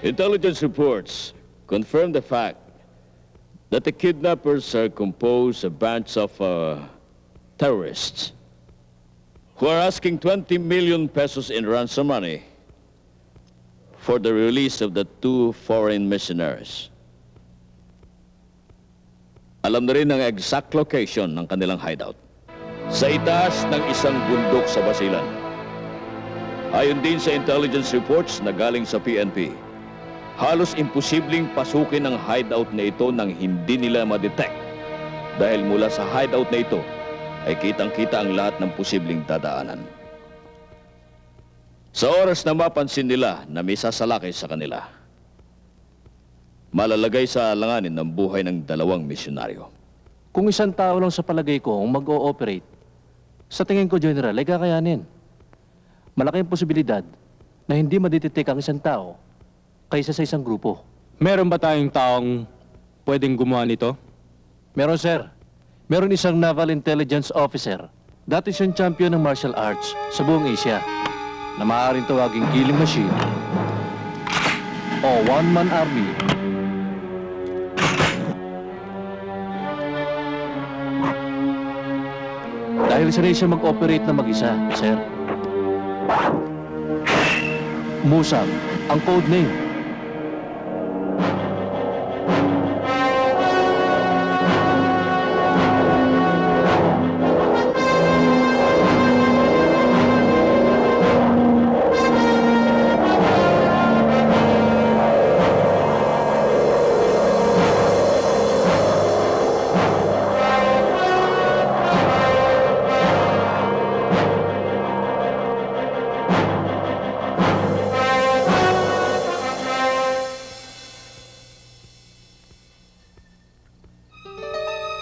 Intelligence reports confirm the fact that the kidnappers are composed of a bunch of terrorists who are asking 20 million pesos in ransom money for the release of the 2 foreign missionaries. Alam na rin ang exact location ng kanilang hideout. Sa itaas ng isang bundok sa Basilan. Ayon din sa intelligence reports na galing sa PNP, halos imposibleng pasukin ang hideout na ito nang hindi nila ma-detect dahil mula sa hideout na ito ay kitang-kita ang lahat ng posibleng dadaanan. Sa oras na mapansin nila na may sasalakay sa kanila, malalagay sa alanganin ng buhay ng 2 misyonaryo. Kung isang tao lang sa palagay ko ang mag-o-operate, sa tingin ko, General, ay kakayanin. Malaking posibilidad na hindi madetect ang isang tao kaysa sa isang grupo. Meron ba tayong taong pwedeng gumawa nito? Meron, sir. Meron isang Naval Intelligence Officer. Dati siyang champion ng martial arts sa buong Asia na maaaring tawaging killing machine o one-man army. Dahil sanay siya mag-operate na mag-isa, sir. Musang, ang code name.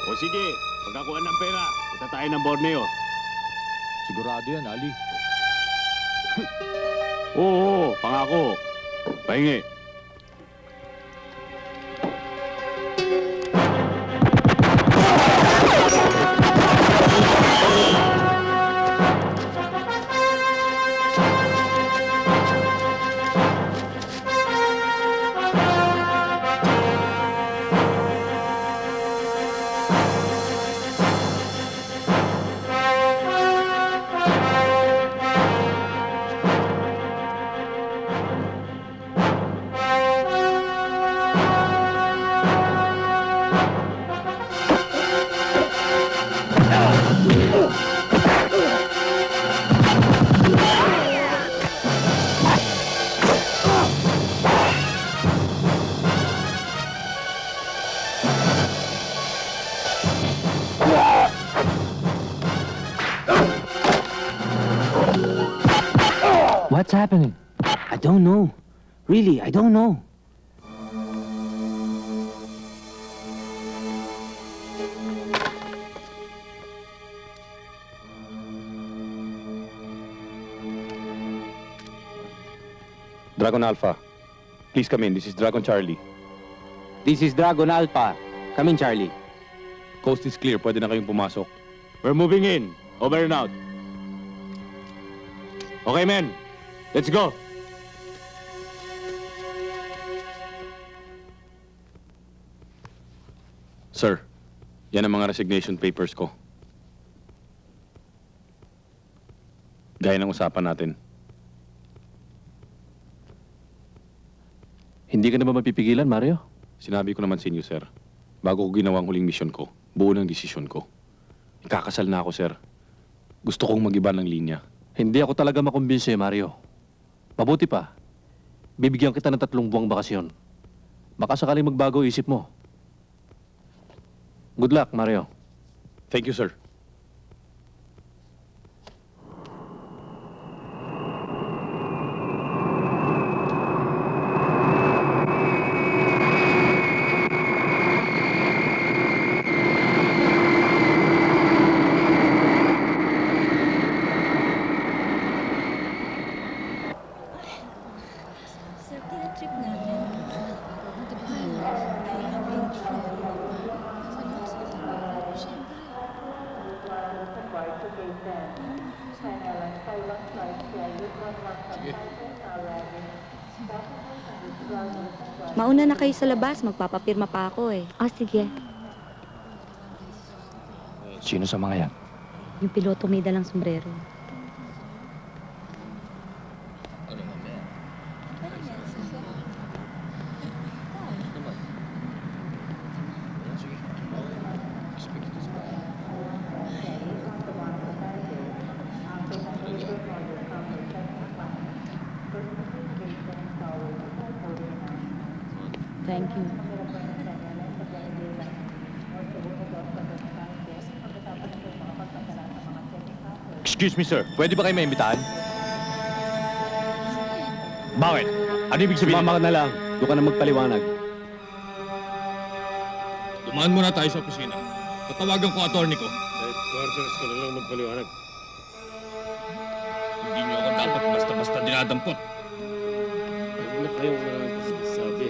O sige, pagkakuha ng pera, punta tayo ng Borneo. Sigurado yan, Ali. Oo, pangako. Pahingi. What's happening? I don't know. Really, I don't know. Dragon Alpha. Please come in. This is Dragon Charlie. This is Dragon Alpha. Come in, Charlie. Coast is clear. Pwede na kayong pumasok. We're moving in. Over and out. Okay, men. Let's go. Sir, yan ang mga resignation papers ko. Gaya ng usapan natin. Hindi ka na ba mapipigilan, Mario? Sinabi ko naman sa inyo, sir. Bago ko ginawang huling misyon ko, buo ng desisyon ko. Ikakasal na ako, sir. Gusto kong mag-iba ng linya. Hindi ako talaga makumbinsi, Mario. Mabuti pa, bibigyan kita ng 3 buwang bakasyon. Baka sakaling magbago isip mo. Good luck, Mario. Thank you, sir. Mauna na kayo sa labas. Magpapapirma pa ako eh. Oh, sige. Sino sa mga yan? Yung piloto may dalang sombrero. Thank you. Excuse me, sir. Pwede ba kayo maimbitahan? Bakit? Ano ibig sabihin? Sumama ka na lang. Doon ka na magpaliwanag. Dumaan muna tayo sa opisina. Tatawagan ko attorney ko. Quarters ka na lang magpaliwanag. Hindi niyo ako dapat basta-basta dinadampot. Huwag na kayong sabi.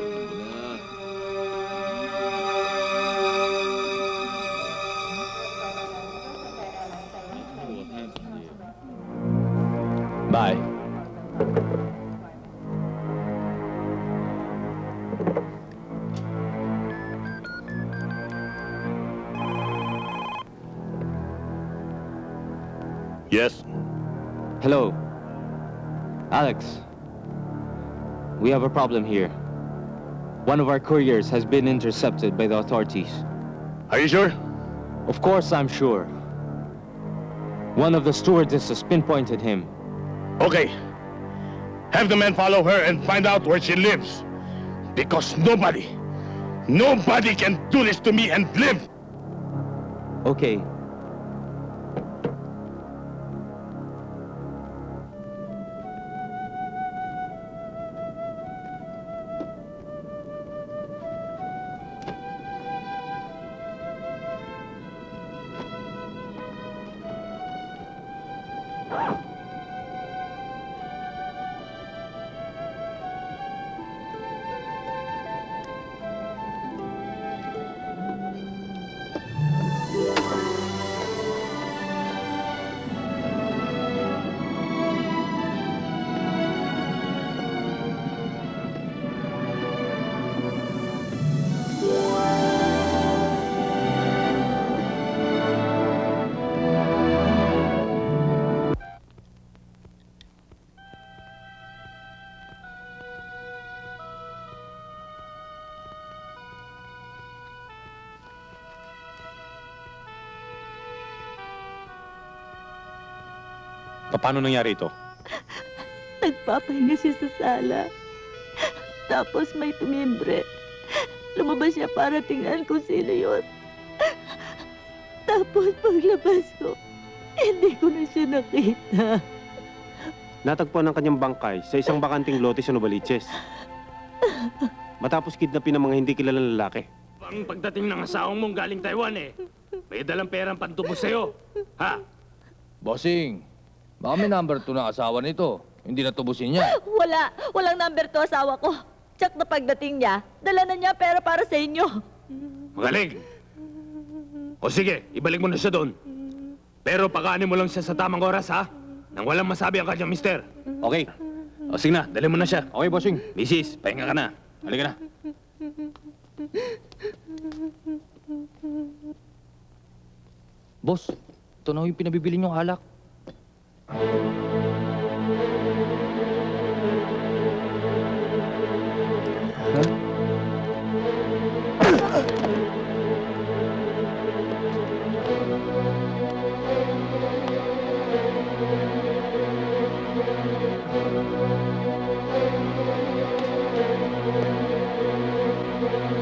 Bye. Yes. Hello. Alex. We have a problem here. One of our couriers has been intercepted by the authorities. Are you sure? Of course I'm sure. One of the stewardesses pinpointed him. Okay. Have the men follow her and find out where she lives. Because nobody can do this to me and live. Okay. Paano nangyari ito? Nagpapahinga siya sa sala. Tapos may tumimbre. Lumabas siya para tingnan kung sino yun. Tapos paglabas ko, hindi ko na siya nakita. natagpuan ang kanyang bangkay sa isang bakanting lote sa Novaliches. Matapos kidnapin ng mga hindi kilalang lalaki. Ang pagdating ng asawang mong galing Taiwan eh. May dalang perang pantubos sa'yo. Ha? Bossing, baka may number 2 ng asawa nito. Hindi natubusin niya. Walang number 2 asawa ko. Tsak na pagdating niya, dala na niya pera para sa inyo. Magaling. O sige, ibalik mo na siya doon. Pero pagkaanin mo lang siya sa tamang oras, ha? Nang walang masabi ang kanyang mister. Okay. O sige na, dali mo na siya. Okay, bossing. Mrs., pahinga ka na. Halika na. Boss, ito na yung pinabibili niyong alak.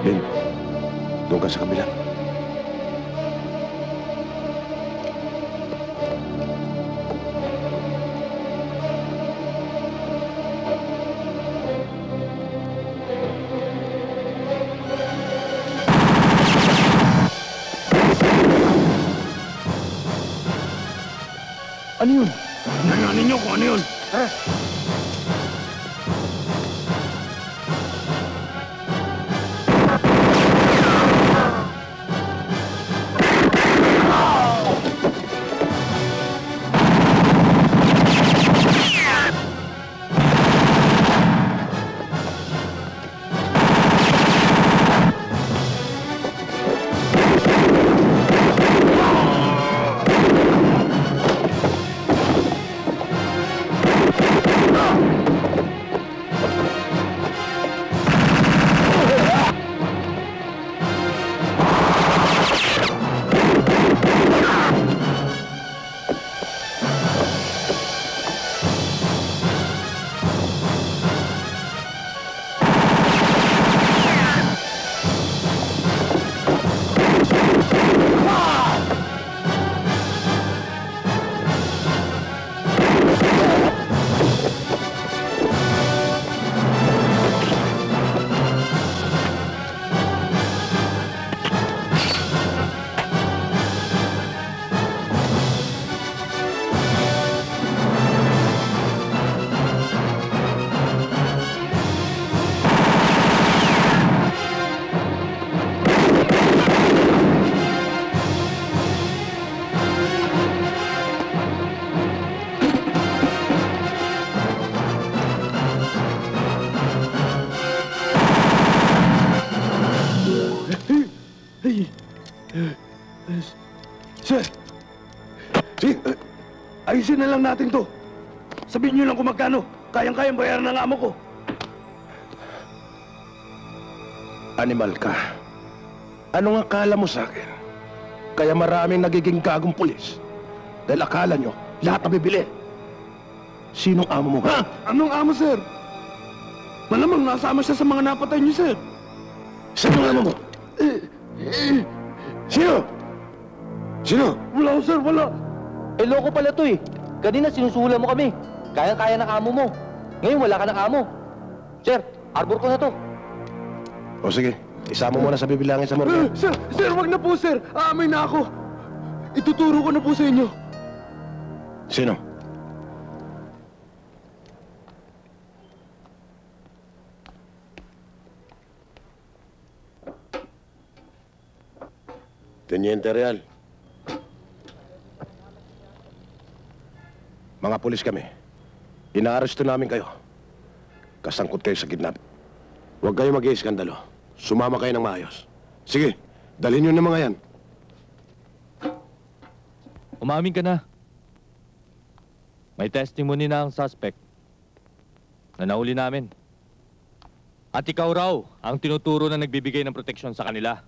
Lin, doon ka sa kabila. Ano yun? Tingnan ninyo kung ano yun. Sir! Ayusin na lang natin to. Sabihin niyo lang kung magkano. Kayang-kayang bayaran ng amo ko. Animal ka. Anong akala mo sa akin? Kaya maraming nagiging gagong pulis. Dahil akala nyo, lahat na bibili. Sinong amo mo? Ha? Anong amo, sir? Malamang nasama siya sa mga napatay niyo, sir. Sinong amo mo? Sino? Sino? Wala, sir, wala. Eh, loko pala to eh. Kanina sinusuhulan mo kami. Kayang-kaya ng amo mo. Ngayon wala ka ng amo. Sir, arbor ko na to. O sige, isama mo na sa bibilangin sa morgue. Sir, wag na po, sir. Aamin na ako. Ituturo ko na po sa inyo. Sino? Teniente Real. Mga pulis kami. Inaaresto namin kayo. Kasangkot kayo sa kidnap. Huwag kayo mag-iiskandalo. Sumama kayo ng maayos. Sige, dalhin nyo ng mga yan. Umamin ka na. May testimony na ang suspect na nahuli namin. At ikaw raw ang tinuturo na nagbibigay ng proteksyon sa kanila.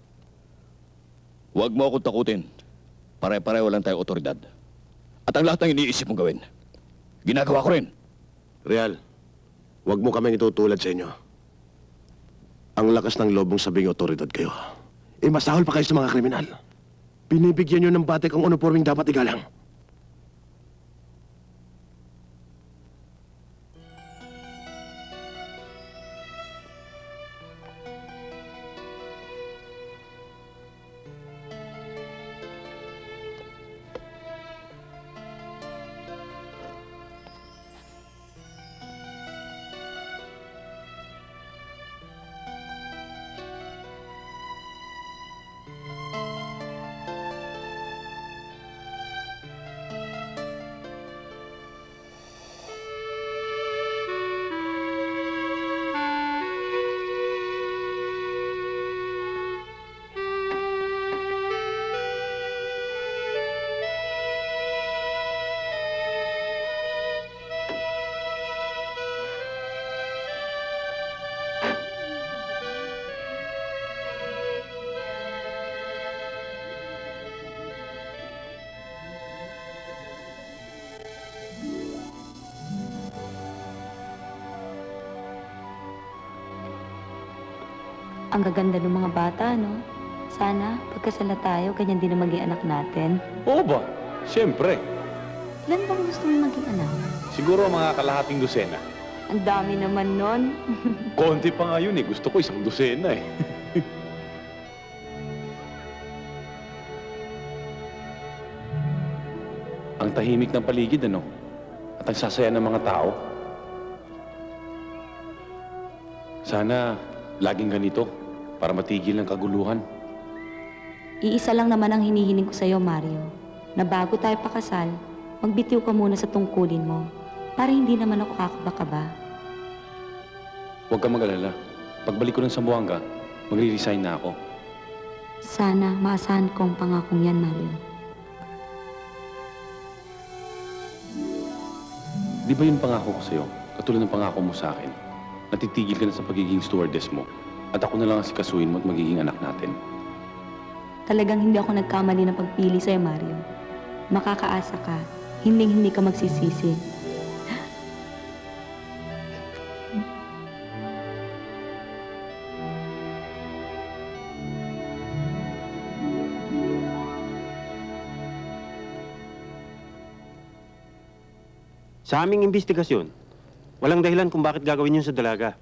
Huwag mo akong takutin. Pare-pareho lang tayong otoridad. At ang lahat ng iniisip mong gawin, ginagawa ko rin. Real, huwag mo kaming itutulad sa inyo. Ang lakas ng loob mong sabing otoridad kayo. Eh, masahol pa kayo sa mga kriminal. Binibigyan nyo ng batik ang uniforming dapat igalang. Ang gaganda ng mga bata, no? Sana, pagkasal na tayo, ganyan din ang maging anak natin. Oo ba? Siyempre. Ilan bang gusto mong maging anak? Siguro mga kalahating dosena. Ang dami naman nun. Konti pa nga yun eh. Gusto ko 1 dosena eh. Ang tahimik ng paligid, ano? At ang sasaya ng mga tao. Sana laging ganito para matigil ang kaguluhan. Iisa lang naman ang hinihiling ko sa'yo, Mario. Na bago tayo pakasal, magbitiw ka muna sa tungkulin mo para hindi naman ako kakaba-kaba. Huwag kang mag-alala. Pagbalik ko ng Zamboanga, magre-resign na ako. Sana maasahan ko ang pangakong yan, Mario. Di ba yung pangako ko sa'yo, katulad ng pangako mo sa akin, natitigil ka na sa pagiging stewardess mo at ako na lang ang sikasuhin mo at magiging anak natin? Talagang hindi ako nagkamali ng pagpili sa'yo, Mario. Makakaasa ka, hindi ka magsisisi. Sa aming investigasyon, walang dahilan kung bakit gagawin yun sa dalaga.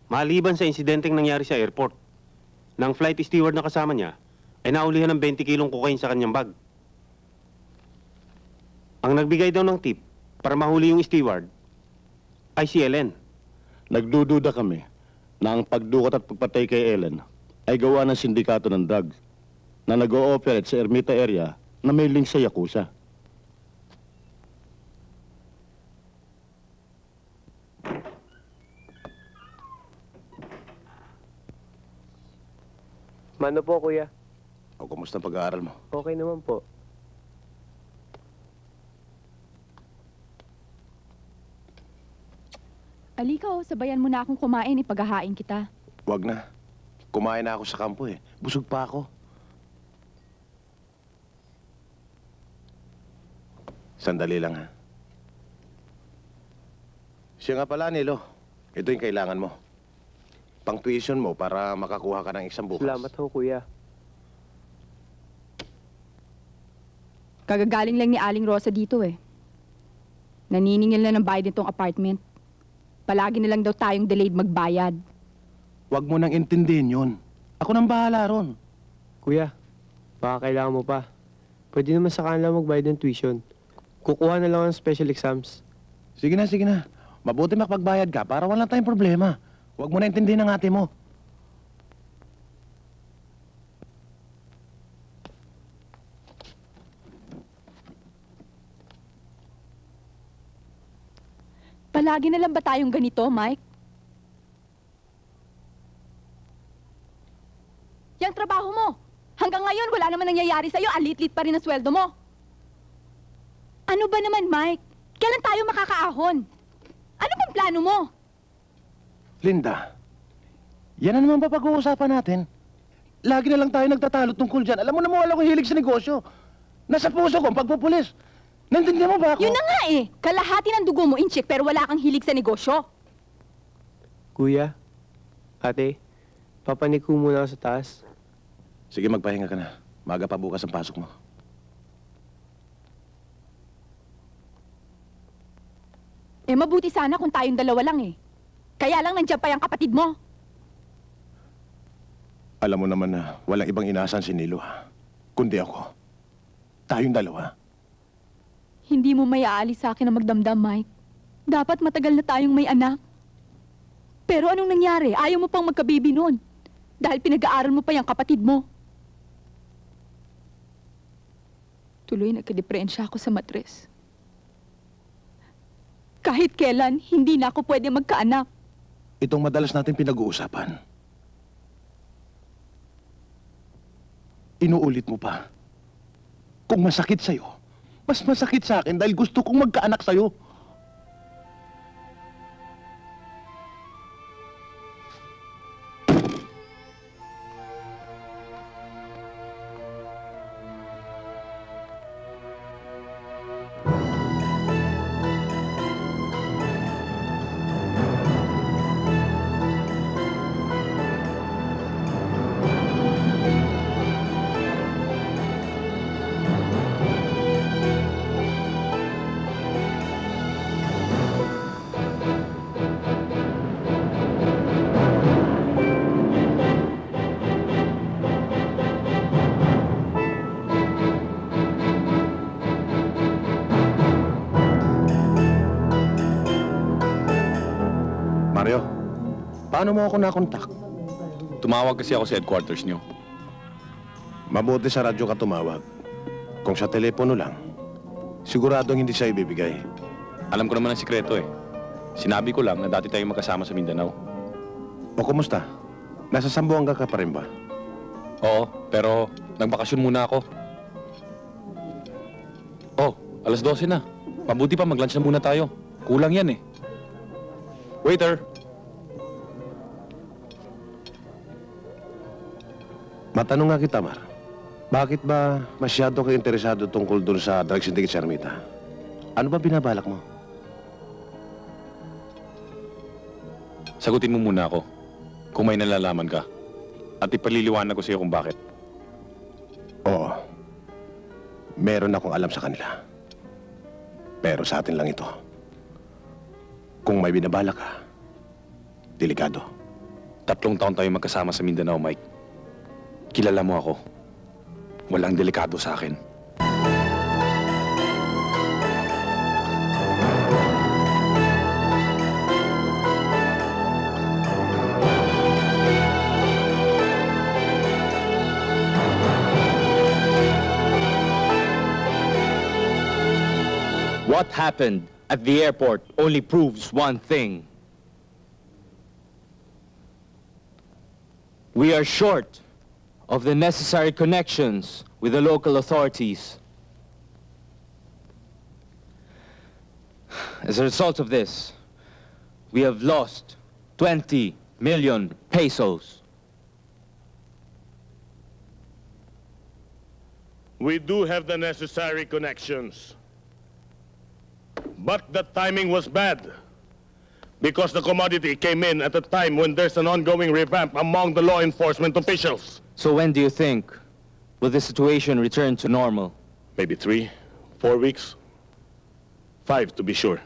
Maliban sa insidenteng nangyari sa airport, nang flight steward na kasama niya ay naulihan ng 20 kilong cocaine sa kanyang bag. Ang nagbigay daw ng tip para mahuli yung steward ay si Ellen. Nagdududa kami na ang pagdukot at pagpatay kay Ellen ay gawa ng sindikato ng drugs na nag-ooperate sa Ermita area na may link sa Yakuza. Mano po, kuya? O, kumusta ang pag-aaral mo? Okay naman po. Alika, sabayan mo na akong kumain, ipaghahain kita. Wag na. Kumain na ako sa kampo eh. Busog pa ako. Sandali lang ha. Siya nga pala, Nilo. Ito yung kailangan mo. Pang-tuition mo para makakuha ka ng exam bukas. Salamat ho, kuya. Kagagaling lang ni Aling Rosa dito eh. Naniningil na ng bayad nitong apartment. Palagi na lang daw tayong delayed magbayad. Huwag mo nang intindihin yun. Ako nang bahala ron. Kuya, baka kailangan mo pa. Pwede naman sa kanila magbayad ng tuition. Kukuha na lang ng special exams. Sige na, sige na. Mabuti makapagbayad ka para wala tayong problema. Huwag mo na intindihin ang ate mo. Palagi na lang ba tayong ganito, Mike? Yang trabaho mo. Hanggang ngayon, wala naman nangyayari sa'yo. Ang lit-lit pa rin ang sweldo mo. Ano ba naman, Mike? Kailan tayo makakaahon? Ano bang plano mo? Linda, yan na naman ba pag-uusapan natin? Lagi na lang tayo nagtatalo tungkol dyan. Alam mo naman wala akong hilig sa negosyo. Nasa puso ko ang pagpupulis. Naintindihan mo ba ako? Yun na nga eh. Kalahati ng dugo mo incheck pero wala kang hilig sa negosyo. Kuya, ate, papanik ko muna ako sa taas. Sige, magpahinga ka na. Maga pa bukas ang pasok mo. Eh mabuti sana kung tayong dalawa lang eh. Kaya lang nandiyan pa yung kapatid mo. Alam mo naman na walang ibang inaasahan si Nilo, ha? Kundi ako. Tayong dalawa. Hindi mo may aalis sa akin na magdamdam, Mike. Dapat matagal na tayong may anak. Pero anong nangyari? Ayaw mo pang magkabibi noon. Dahil pinag-aaral mo pa yung kapatid mo. Tuloy nagka-depresya ako sa matres. Kahit kailan, hindi na ako pwede magkaanak. Itong madalas natin pinag-uusapan. Inuulit mo pa. Kung masakit sa'yo, mas masakit sa akin dahil gusto kong magkaanak sa'yo. Paano mo ako nakontak? Tumawag kasi ako sa headquarters nyo. Mabuti sa radyo ka tumawag. Kung sa telepono lang, siguradong hindi siya ibibigay. Alam ko naman ang sikreto eh. Sinabi ko lang na dati tayong magkasama sa Mindanao. O kumusta? Nasa Zamboanga ka pa rin ba? Oo, pero nagbakasyon muna ako. Oh, 12:00 na. Mabuti pa mag-lunch na muna tayo. Kulang yan eh. Waiter! Matanong nga kita, Mar. Bakit ba masyado ka interesado tungkol dun sa drug syndicate sa Ermita? Ano ba binabalak mo? Sagutin mo muna ako kung may nalalaman ka. At ipaliliwanag ko sa iyo kung bakit. Oo. Meron akong alam sa kanila. Pero sa atin lang ito. Kung may binabalak ka, delikado. 3 taon tayo magkasama sa Mindanao, Mike. Kilala mo ako. Walang delikado sa akin. What happened at the airport only proves one thing. We are short of the necessary connections with the local authorities. As a result of this, we have lost 20 million pesos. We do have the necessary connections. But the timing was bad. Because the commodity came in at a time when there's an ongoing revamp among the law enforcement officials. So when do you think will the situation return to normal? Maybe 3, 4 weeks. 5 to be sure.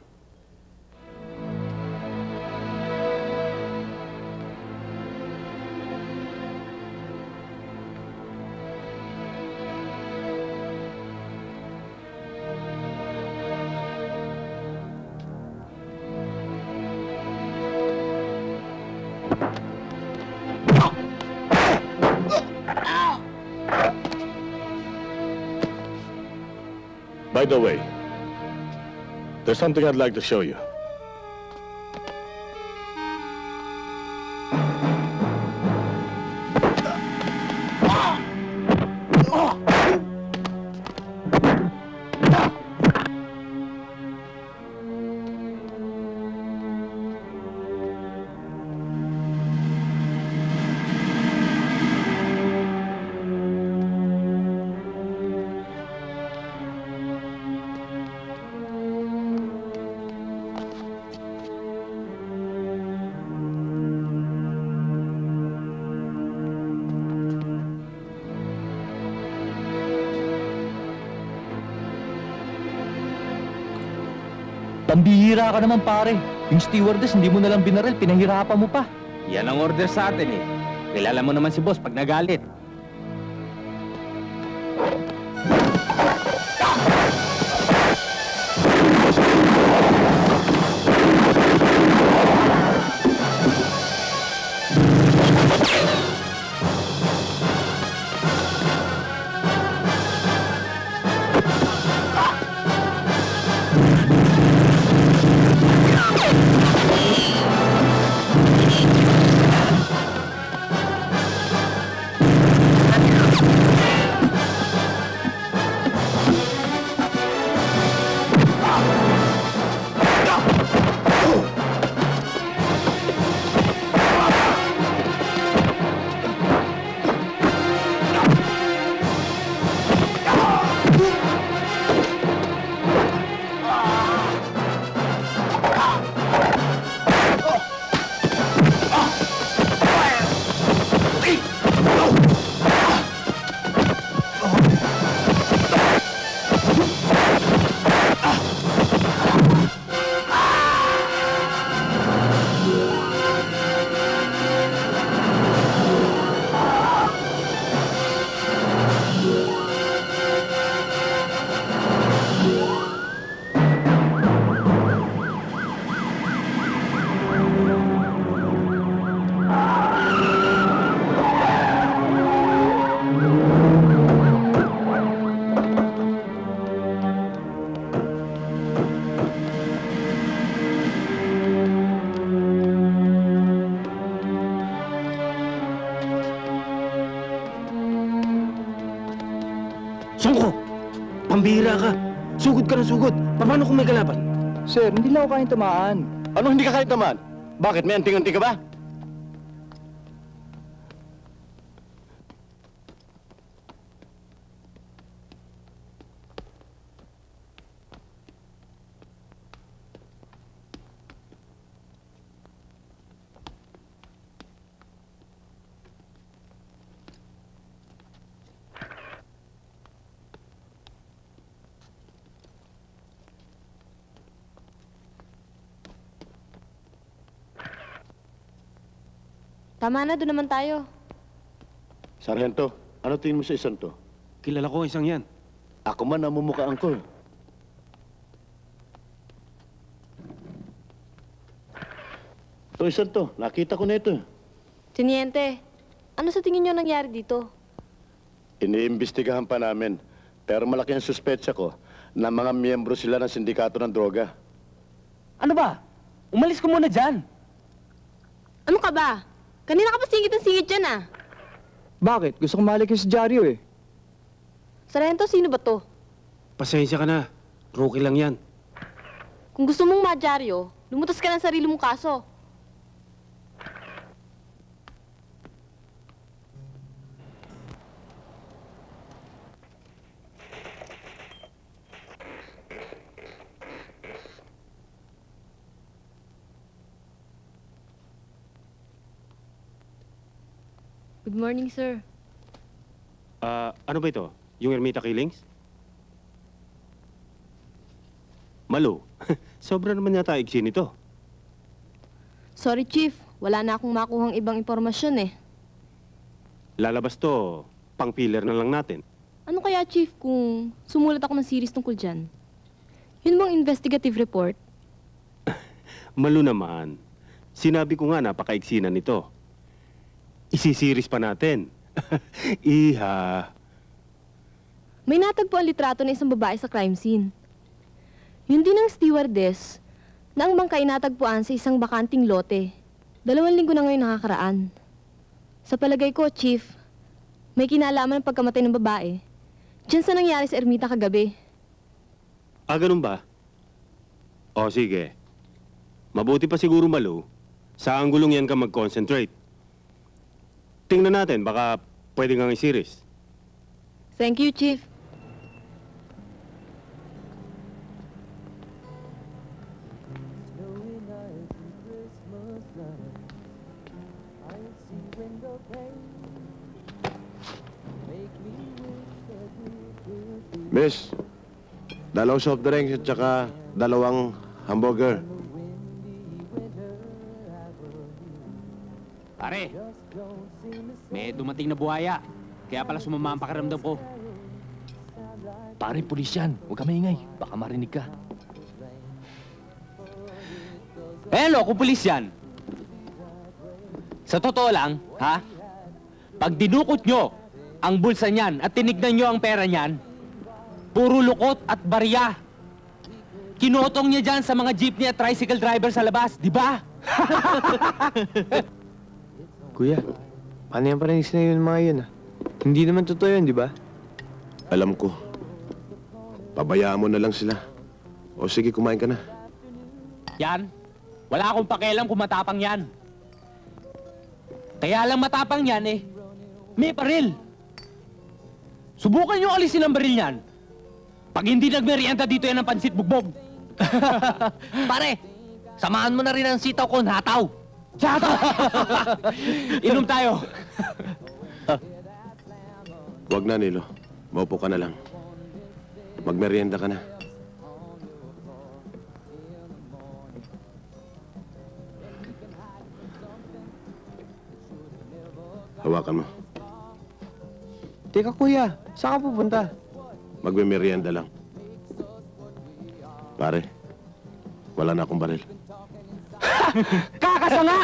By the way, there's something I'd like to show you. Pambihira ka naman, pare. Yung stewardess, hindi mo nalang binaril, pinahirapan mo pa. Yan ang order sa atin eh. Kilala mo naman si boss pag nagalit. Songko! Pambihira ka! Sugod ka ng sugod! Paano kung may kalaban? Sir, hindi lang ako kayang tamaan. Ano hindi ka kahit naman? Bakit? May anting-anting ka ba? Tama na, doon naman tayo. Sargento, ano tingin mo sa isang to? Kilala ko isang yan. Ako man namumukhaan ko. Ito isang to, nakita ko na ito. Tiniente, ano sa tingin niyo nangyari dito? Iniimbestigahan pa namin. Pero malaki ang suspetsa ko na mga miyembro sila ng sindikato ng droga. Ano ba? Umalis ka muna dyan. Ano ka ba? Kanina ka pa singit ng singit dyan ah. Bakit? Gusto kong malik yung si Dario eh. Sargento, sino ba to? Pasensya ka na. Rookie lang yan. Kung gusto mong madyaryo, lumutas ka ng sarili mong kaso. Good morning, sir. Ano ba ito? Yung Ermita Killings? Malo. Sobra naman yata iksi nito. Sorry, Chief. Wala na akong makuhang ibang impormasyon eh. Lalabas to, pang filler na lang natin. Ano kaya, Chief, kung sumulat ako ng series tungkol dyan? Yun bang investigative report? Malo naman. Sinabi ko nga napakaiksi na nito. Isisiris pa natin. Iha. May natagpo ang litrato ng isang babae sa crime scene. Yun din ang stewardess na ang bangkay natagpuan sa isang bakanting lote. 2 linggo na ngayon nakakaraan. Sa palagay ko, Chief, may kinalaman ng pagkamatay ng babae. Diyan sa nangyari sa Ermita kagabi. Ah, ganun ba? O, sige. Mabuti pa siguro, Malo. Sa anggulong yan ka mag-concentrate. Tingnan natin, baka pwede kang isiris. Thank you, Chief. Miss, 2 soft drinks at saka 2 hamburger. Pare, may dumating na buhaya. Kaya pala sumama ang pakiramdam ko. Pare, pulis yan. Huwag ka maingay. Baka marinig ka. Kung pulis yan. Sa totoo lang, ha? Pag dinukot nyo ang bulsa niyan at tinignan nyo ang pera niyan, puro lukot at barya. Kinotong niya dyan sa mga jeepney at tricycle driver sa labas, di ba? Kuya, paano yan parinig na yun mga yun ah? Hindi naman totoo yun, di ba? Alam ko. Pabayaan mo na lang sila. O sige, kumain ka na. Yan. Wala akong pakialam kung matapang yan. Kaya lang matapang yan eh, may baril. Subukan nyo alisin ang baril yan. Pag hindi nagmerienda dito yan ng pansit bugbog. Pare, samahan mo na rin ang sitaw ko, hataw. Hataw! Inom tayo. Huwag na, Nilo. Maupo ka na lang. Magmerienda ka na. Hawakan mo. Teka kuya, saan ka pupunta? Magmemerienda lang. Pare, wala na akong baril. Kakasanga!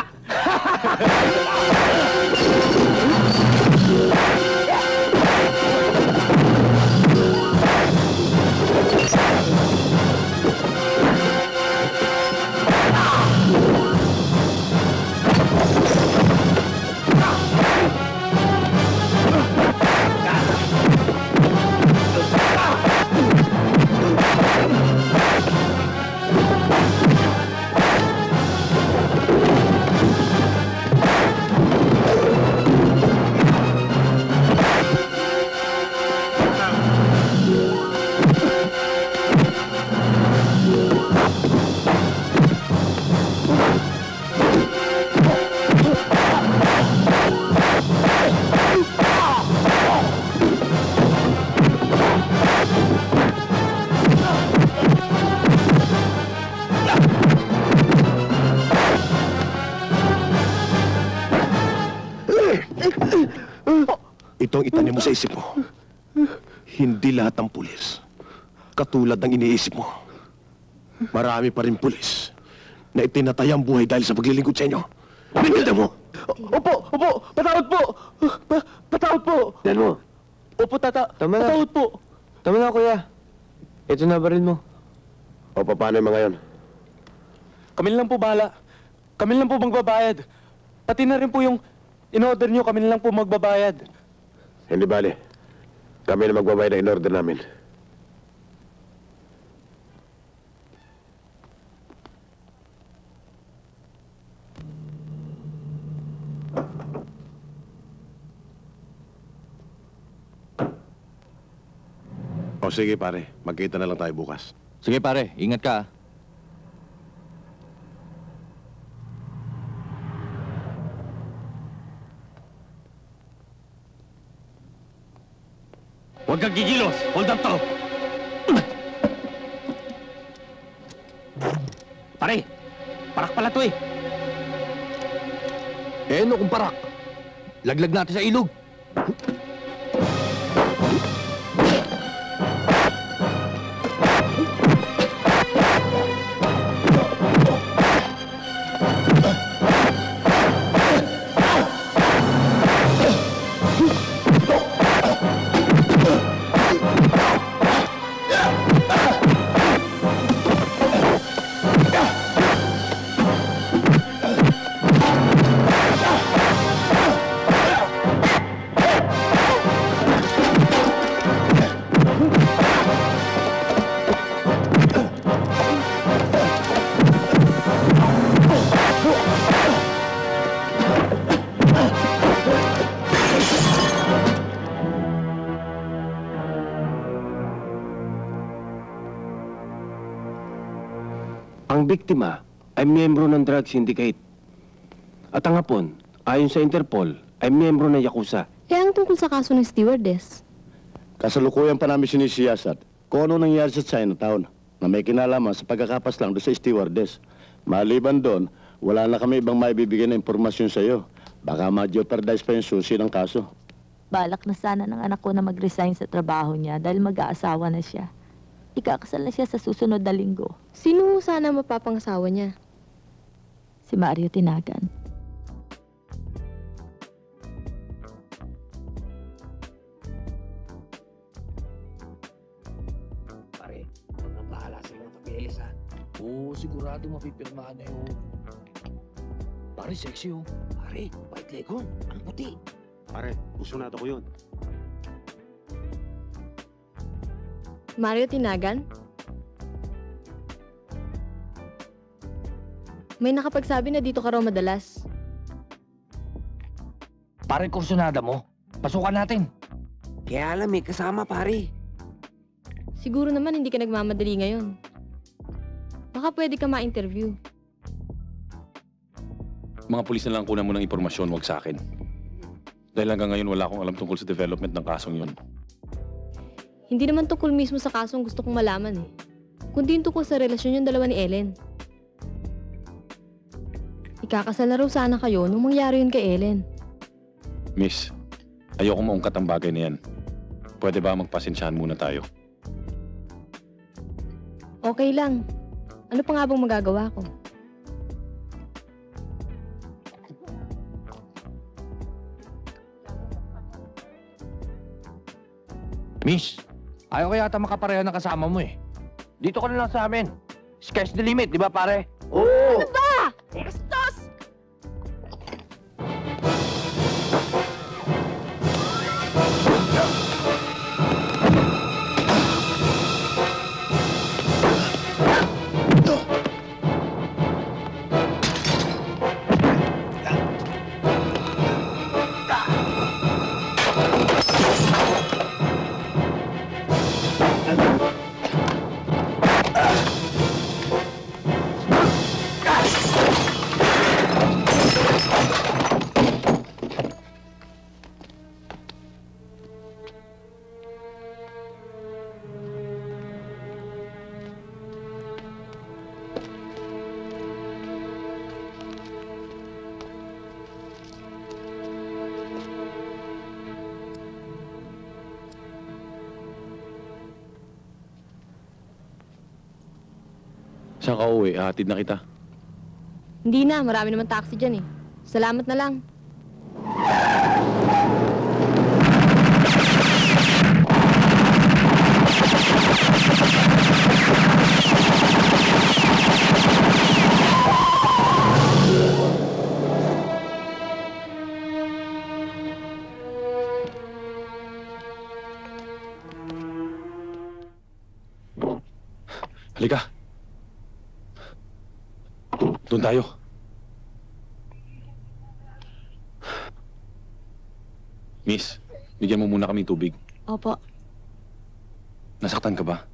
Itong itanim mo sa isip mo. Hindi lahat ng pulis katulad ng iniisip mo. Marami pa rin pulis na itinatay ang buhay dahil sa paglilingkod sa inyo. Pinilda mo! Opo! Patawad po! Patawad po! Yan mo. Opo, Tama na. patawad po! Tama na, kuya. Ito na baril mo. O, paano yung mga yon? Kami lang po bahala. Kami lang po magbabayad. Pati na rin po yung in-order nyo, kami lang po magbabayad. Hindi bali. Kami na magbabayad ng in-order namin. O sige pare, magkita na lang tayo bukas. Sige pare, ingat ka. Huwag kang gigilos! Hold up to! Pare, parak pala to eh. Eh, ano kung parak? Laglag natin sa ilog. Ang biktima ay miyembro ng drug syndicate. At ang hapon, ayon sa Interpol, ay miyembro ng Yakuza. Ang tungkol sa kaso ng stewardess. Kasalukuyan pa namin sinisiyasat kung ano nangyari sa Chinatown na may kinalaman sa pagkakapas lang doon sa stewardess. Maliban doon, wala na kami ibang maibibigay na impormasyon sa iyo. Baka ma-jeopardize pa yung susi ng kaso. Balak na sana ng anak ko na mag-resign sa trabaho niya dahil mag-aasawa na siya. Ikakasal na siya sa susunod na linggo. Sino sana mapapangasawa niya? Si Mario Tinagan. Pare, huwag nang bahala sa mga papeles ha. Oo, sigurado mapipirmahan na yun. Pare, sexy oh. Pare, white leghorn, ang puti. Pare, gusto ko yun. Mario Tinagan? May nakapagsabi na dito ka raw madalas. Pare, kursunada mo. Pasukan natin. Kaya alam eh, kasama pare. Siguro naman hindi ka nagmamadali ngayon. Baka pwede ka ma-interview. Mga pulis na lang kunan mo ng impormasyon, wag sa akin. Dahil hanggang ngayon wala akong alam tungkol sa development ng kasong yun. Hindi naman tungkol mismo sa kasong gusto kong malaman eh. Kundi yung tungkol sa relasyon yung dalawa ni Ellen. Ikakasal na raw sana kayo nung mangyari yun kay Ellen. Miss, ayoko maungkat ang bagay na yan. Pwede ba magpasensyahan muna tayo? Okay lang. Ano pa nga bang magagawa ko? Miss, ayaw kaya yata makapareho ng kasama mo eh. Dito ka na lang sa amin. Sky's the limit, di ba pare? Oo! Ano ba? Bastos! saan ka uwi? Hatid na kita. Hindi na, marami naman taxi dyan eh. Salamat na lang. Halika. Doon tayo. Miss, bigyan mo muna kami tubig. Opo. Nasaktan ka ba?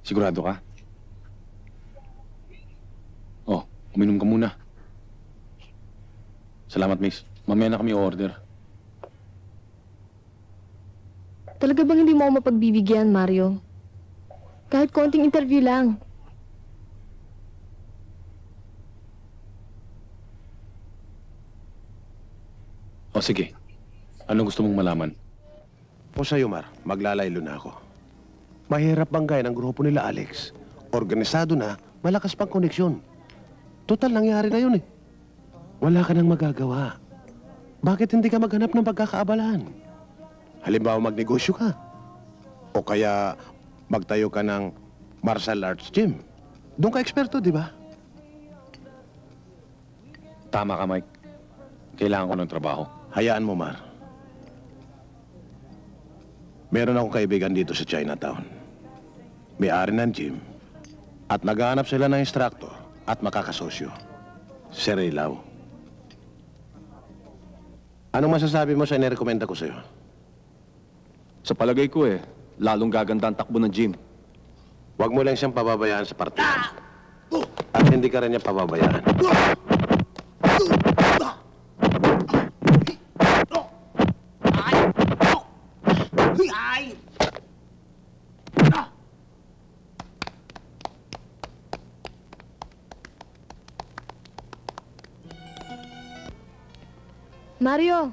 Sigurado ka? Oh, uminom ka muna. Salamat, miss. Mamaya na kami order. Talaga bang hindi mo ako mapagbibigyan, Mario? Kahit konting interview lang. O sige, ano gusto mong malaman? O sa'yo, Mar, maglalaylo na ako. Mahirap banggay ng grupo nila, Alex. Organisado na, malakas pang koneksyon. Total, nangyari na yun eh. Wala ka nang magagawa. Bakit hindi ka maghanap ng pagkakaabalahan? Halimbawa, magnegosyo ka. O kaya, magtayo ka ng martial arts gym. Doon ka eksperto, di ba? Tama ka, Mike. Kailangan ko ng trabaho. Hayaan mo, Mar. Meron akong kaibigan dito sa Chinatown. May-ari ng gym. At naghahanap sila ng instructor at makakasosyo. Si Ray Lau. Anong masasabi mo sa inirekomenda ko sa'yo? Sa palagay ko lalong gaganda ang takbo ng gym. Huwag mo lang siyang pababayaan sa partido. At hindi ka rin niya pababayaan. Mario!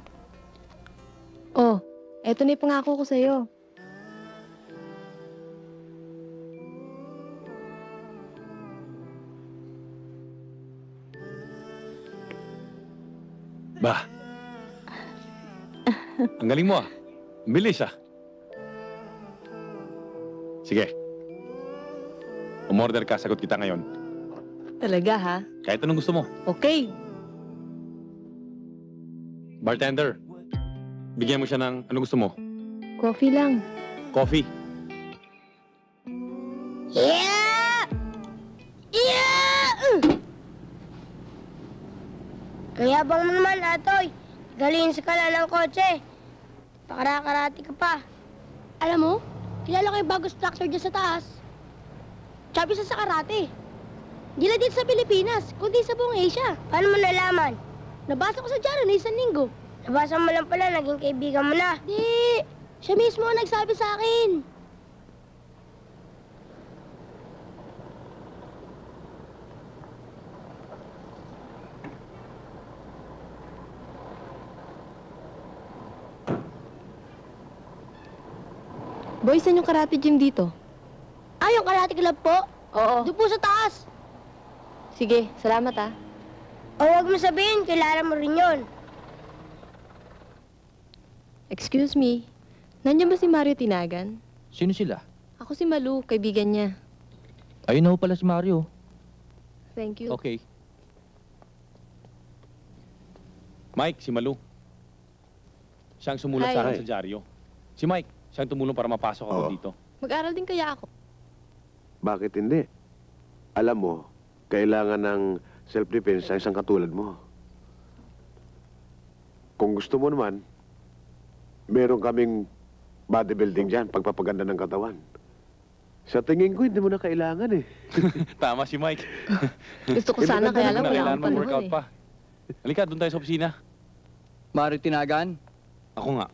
Oh, eto na yung pangako ko sa'yo. Ba? Ang galing mo ah. Ang bilis ah. Sige. Umorder ka, sagot kita ngayon. Talaga, ha? Kahit anong gusto mo. Okay. Bartender, bigyan mo siya ng ano gusto mo? Coffee lang. Coffee. Yeah! Yeah! Kaya bang mo naman, Atoy? Galing sa kala ng kotse. Pakarakarati ka pa. Alam mo, kilala ko yung bago structure dyan sa taas. Champion sa karate. Hindi lang dito sa Pilipinas, kundi sa buong Asia. Paano mo nalaman? Nabasa ko sa dyaryo na isang linggo. Nabasa mo lang pala, naging kaibigan mo na. Di, siya mismo ang nagsabi sa akin. Boy, saan yung karate gym dito? Ah, yung karate club po? Oo. Doon po sa taas. Sige, salamat ah. O huwag mo sabihin, kilala mo rin yun. Excuse me, nandiyan ba si Mario Tinagan? Sino sila? Ako si Malu, kaibigan niya. Ayun na ho pala si Mario. Thank you. Okay. Mike, si Malu. Siyang sumulat Hi. sa akin sa dyaryo. Si Mike, siyang tumulong para mapasok ako dito. Mag-aral din kaya ako? Bakit hindi? Alam mo, kailangan ng self-defense sa isang katulad mo. Kung gusto mo naman, meron kaming bodybuilding dyan, pagpapaganda ng katawan. Sa tingin ko, hindi mo na kailangan eh. Tama si Mike. Gusto ko sana, kaya lang wala Kailangan akong mag-workout panahon pa. Halika, doon tayo sa opisina. Mario Tinagan, Ako nga.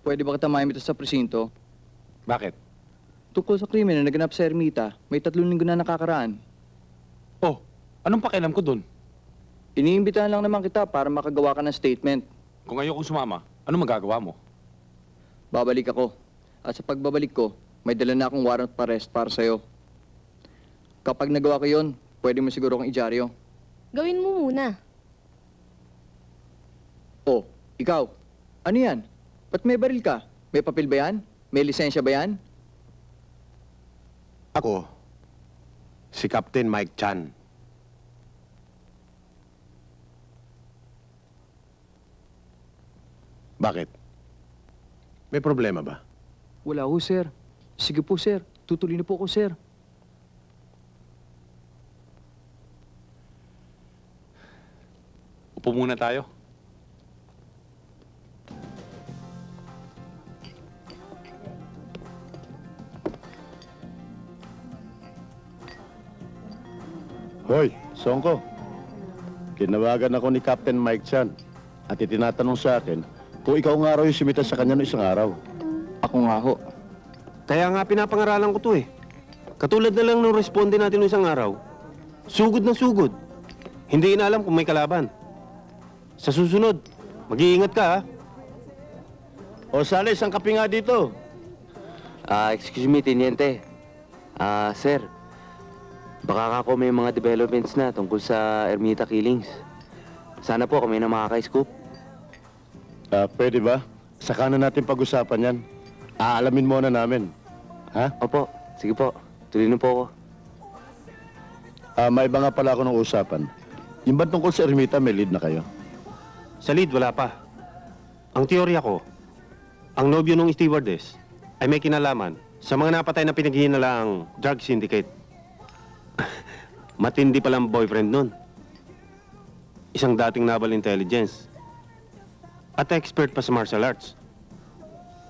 pwede ba kita maimita sa presinto? Bakit? Tungkol sa krimen na naganap sa Ermita, may 3 linggo na nakakaraan. Oh, anong pakialam ko doon? Iniimbitahan lang naman kita para makagawa ka ng statement. Kung ayoko sumama, ano magagawa mo? Babalik ako. At sa pagbabalik ko, may dala na akong warrant of arrest para sa'yo. Kapag nagawa ko yun, pwede mo siguro kong idyaryo. Gawin mo muna. Oh, ikaw, ano yan? Ba't may baril ka? May papel ba yan? May lisensya ba yan? Ako, si Captain Mike Chan. Bakit? May problema ba? Wala ho, sir. Sige po, sir. Tutuloy na po ako, sir. Upo muna tayo. Hoy, Songko. Kinawagan ako ni Captain Mike Chan at itinatanong sa akin kung ikaw nga raw yung sumita sa kanya no isang araw. Ako nga ho. Kaya nga pinapangaralan ko to eh. Katulad na lang nung responde natin nung isang araw. Sugod na sugod. Hindi inaalam kung may kalaban. Sa susunod, mag-iingat ka ha. O Sale, isang kape nga dito. Excuse me, Teniente. Sir. Baka ako may mga developments na tungkol sa Ermita killings. Sana po kami na makaka-scoop. Pwede ba? Saka na natin pag-usapan yan. Aalamin muna namin. Ha? Opo. Sige po. Tuloy na po ako. May iba nga pala ako ng usapan. Yung ba tungkol sa Ermita, may lead na kayo? Sa lead, wala pa. Ang teorya ko, ang nobyo ng stewardess ay may kinalaman sa mga napatay na pinaghihinalaang drug syndicate. Matindi palang boyfriend nun. Isang dating naval intelligence. At expert pa sa martial arts.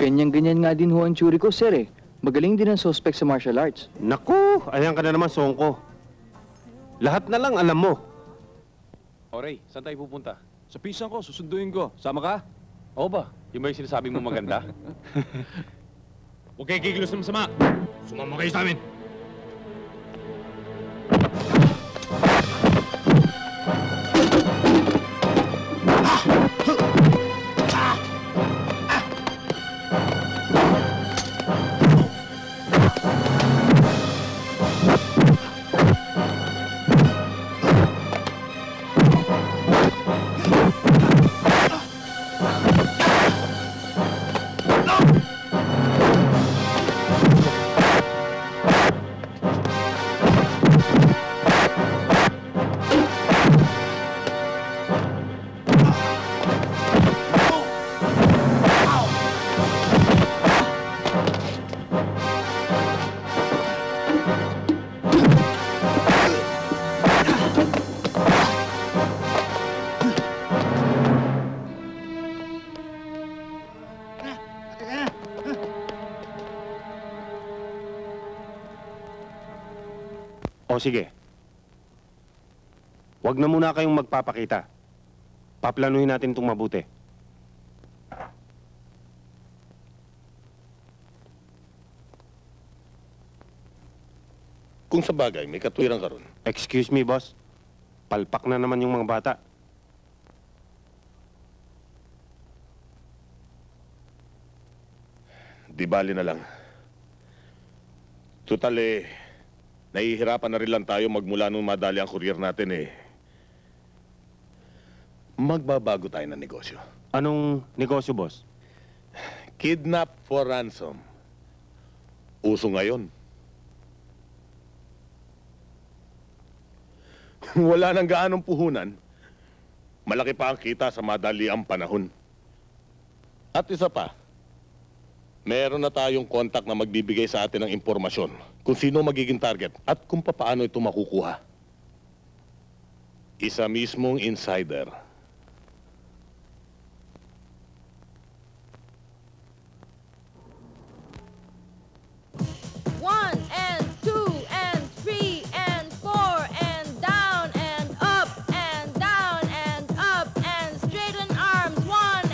Ganyan-ganyan nga din ho ang tsuri ko, sir eh. Magaling din ang suspect sa martial arts. Naku! Ayan ka na naman, Songko. Lahat na lang alam mo. Oray, saan tayo pupunta? Sa pisang ko, susunduin ko. Sama ka? Oo ba? Yung ba yung sinasabi mo maganda? Huwag kayo kikilos ng masama. Sumama kayo sa amin. O sige. Huwag na muna kayong magpapakita. Paplanuhin natin itong mabuti. Kung sa bagay, may katwiran ka ron. Excuse me, boss. Palpak na naman yung mga bata. Di bali na lang. Total nahihirapan na rin lang tayo magmula nung madali ang courier natin eh. Magbabago tayo ng negosyo. Anong negosyo, boss? Kidnap for ransom. Uso ngayon. Wala nang gaanong puhunan. Malaki pa ang kita sa madali ang panahon. At isa pa, meron na tayong kontak na magbibigay sa atin ng impormasyon kung sino magiging target at kung paano ito makukuha. Isa mismong insider. One and two and three and four and down and up and down and up and straighten arms. One.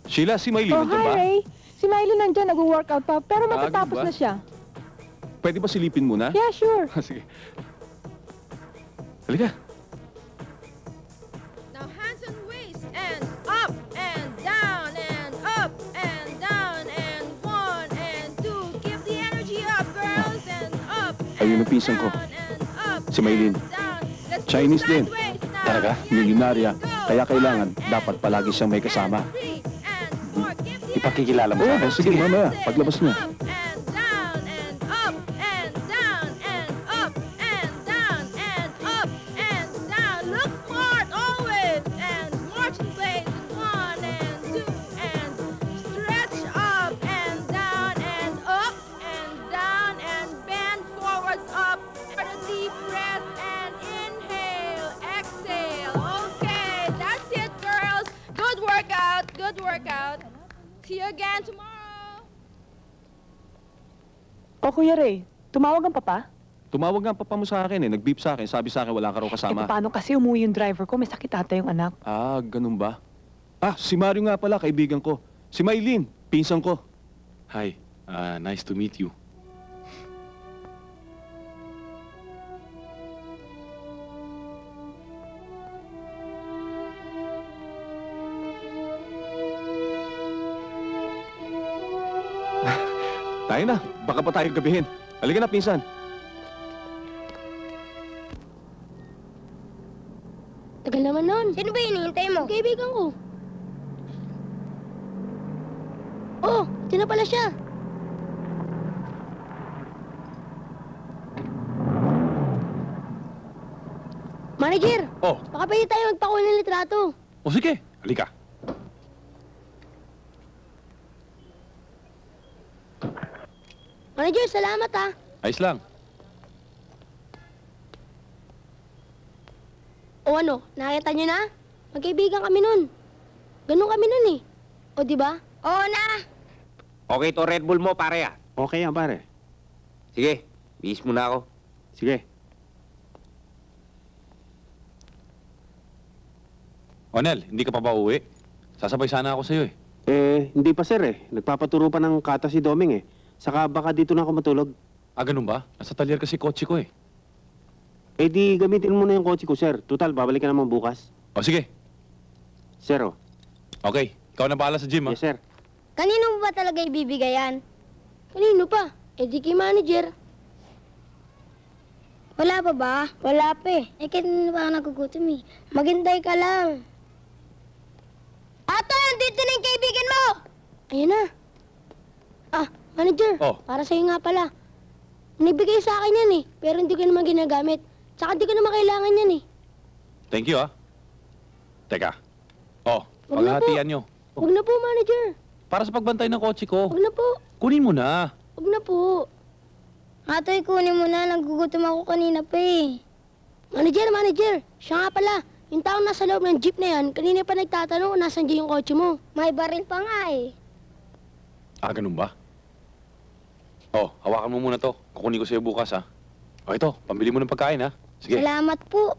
Sheila, si Maylin nandun ba? Ray. Si Miley nandyan, nag-workout pa, pero Ah, matatapos ganun ba? na siya. Pwede ba silipin muna? Yeah, sure. Sige. Halika. Now hands and waist and up and down and up and down and one and Ayun ang pinsan ko. Si Maylin. Chinese din. Talaga? Milyonarya. Kaya kailangan, dapat palagi siyang may kasama. Ipakikilala mo Oo, sa akin. sige, mamaya. Paglabas niya. Look smart always, and march in place. 1 and 2 and stretch up and down and up and down and bend forwards up for the deep breath and inhale, exhale. Okay, that's it, girls. Good workout, good workout. See you again tomorrow. O Kuya Ray, tumawag ang papa? Tumawag nga ang papa mo sa akin eh. Nag-beep sa akin. Sabi sa akin wala ka raw Eh, kasama. paano kasi umuwi yung driver ko? May sakit ata yung anak. Ah, ganun ba? Ah, si Mario nga pala, kaibigan ko. Si Maylin, pinsan ko. Hi, nice to meet you. Tayo na. Baka pa tayo gabihin. Halika na, pinsan. Tagal naman nun. Sino ba hinihintay mo? Kaibigan ko. Oh, ito na pala siya. Manager! Oh. Baka pwede tayo magpakuha ng litrato. O sige, halika. Manager, salamat ah. Ayos lang. O ano, nakita niyo na? Magkaibigan kami nun. Ganun kami nun eh. O di ba? Oo na. Okay to Red Bull mo, pare ah. Okay yan, pare. Sige, bihis mo na ako. Sige. Onel, hindi ka pa ba uwi? Sasabay sana ako sa'yo eh. Hindi pa sir eh. Nagpapaturo pa ng kata si Doming eh. Saka baka dito na ako matulog. Ah, ganun ba? Nasa talyer kasi kotse ko eh. Eh di gamitin mo na yung kotse ko, sir. Total, babalik ka naman bukas. O sige. Sir, oh. Okay, ikaw na bahala sa gym, Yes, sir. Kanino mo ba talaga ibibigay yan? Kanino pa? Eh di kay manager. Wala pa ba? Wala pa eh. Eh kanino ba ako nagugutom eh? Maghintay ka lang. Ato, dito na yung kaibigan mo! Ayan na. Ah, manager. Oh. Para sa'yo nga pala. Nibigay sa akin yan eh, pero hindi ko naman ginagamit. Tsaka hindi ko naman kailangan yan eh. Thank you, ah. Teka. Oh, Wag na po. paghahatian nyo. Huwag na po, manager. Para sa pagbantay ng kotse ko. Huwag na po. Kunin mo na. Huwag na po. Atoy, kunin mo na. Nagugutom ako kanina pa eh. Manager. Siya nga pala. Yung taong nasa loob ng jeep na yan, kanina pa nagtatanong kung nasan dyan yung kotse mo. May baril pa nga eh. Ah, ganun ba? Oh, hawakan mo muna to. Kukunin ko sa'yo bukas, ha? O ito, pambili mo ng pagkain, ha? Sige. Salamat po.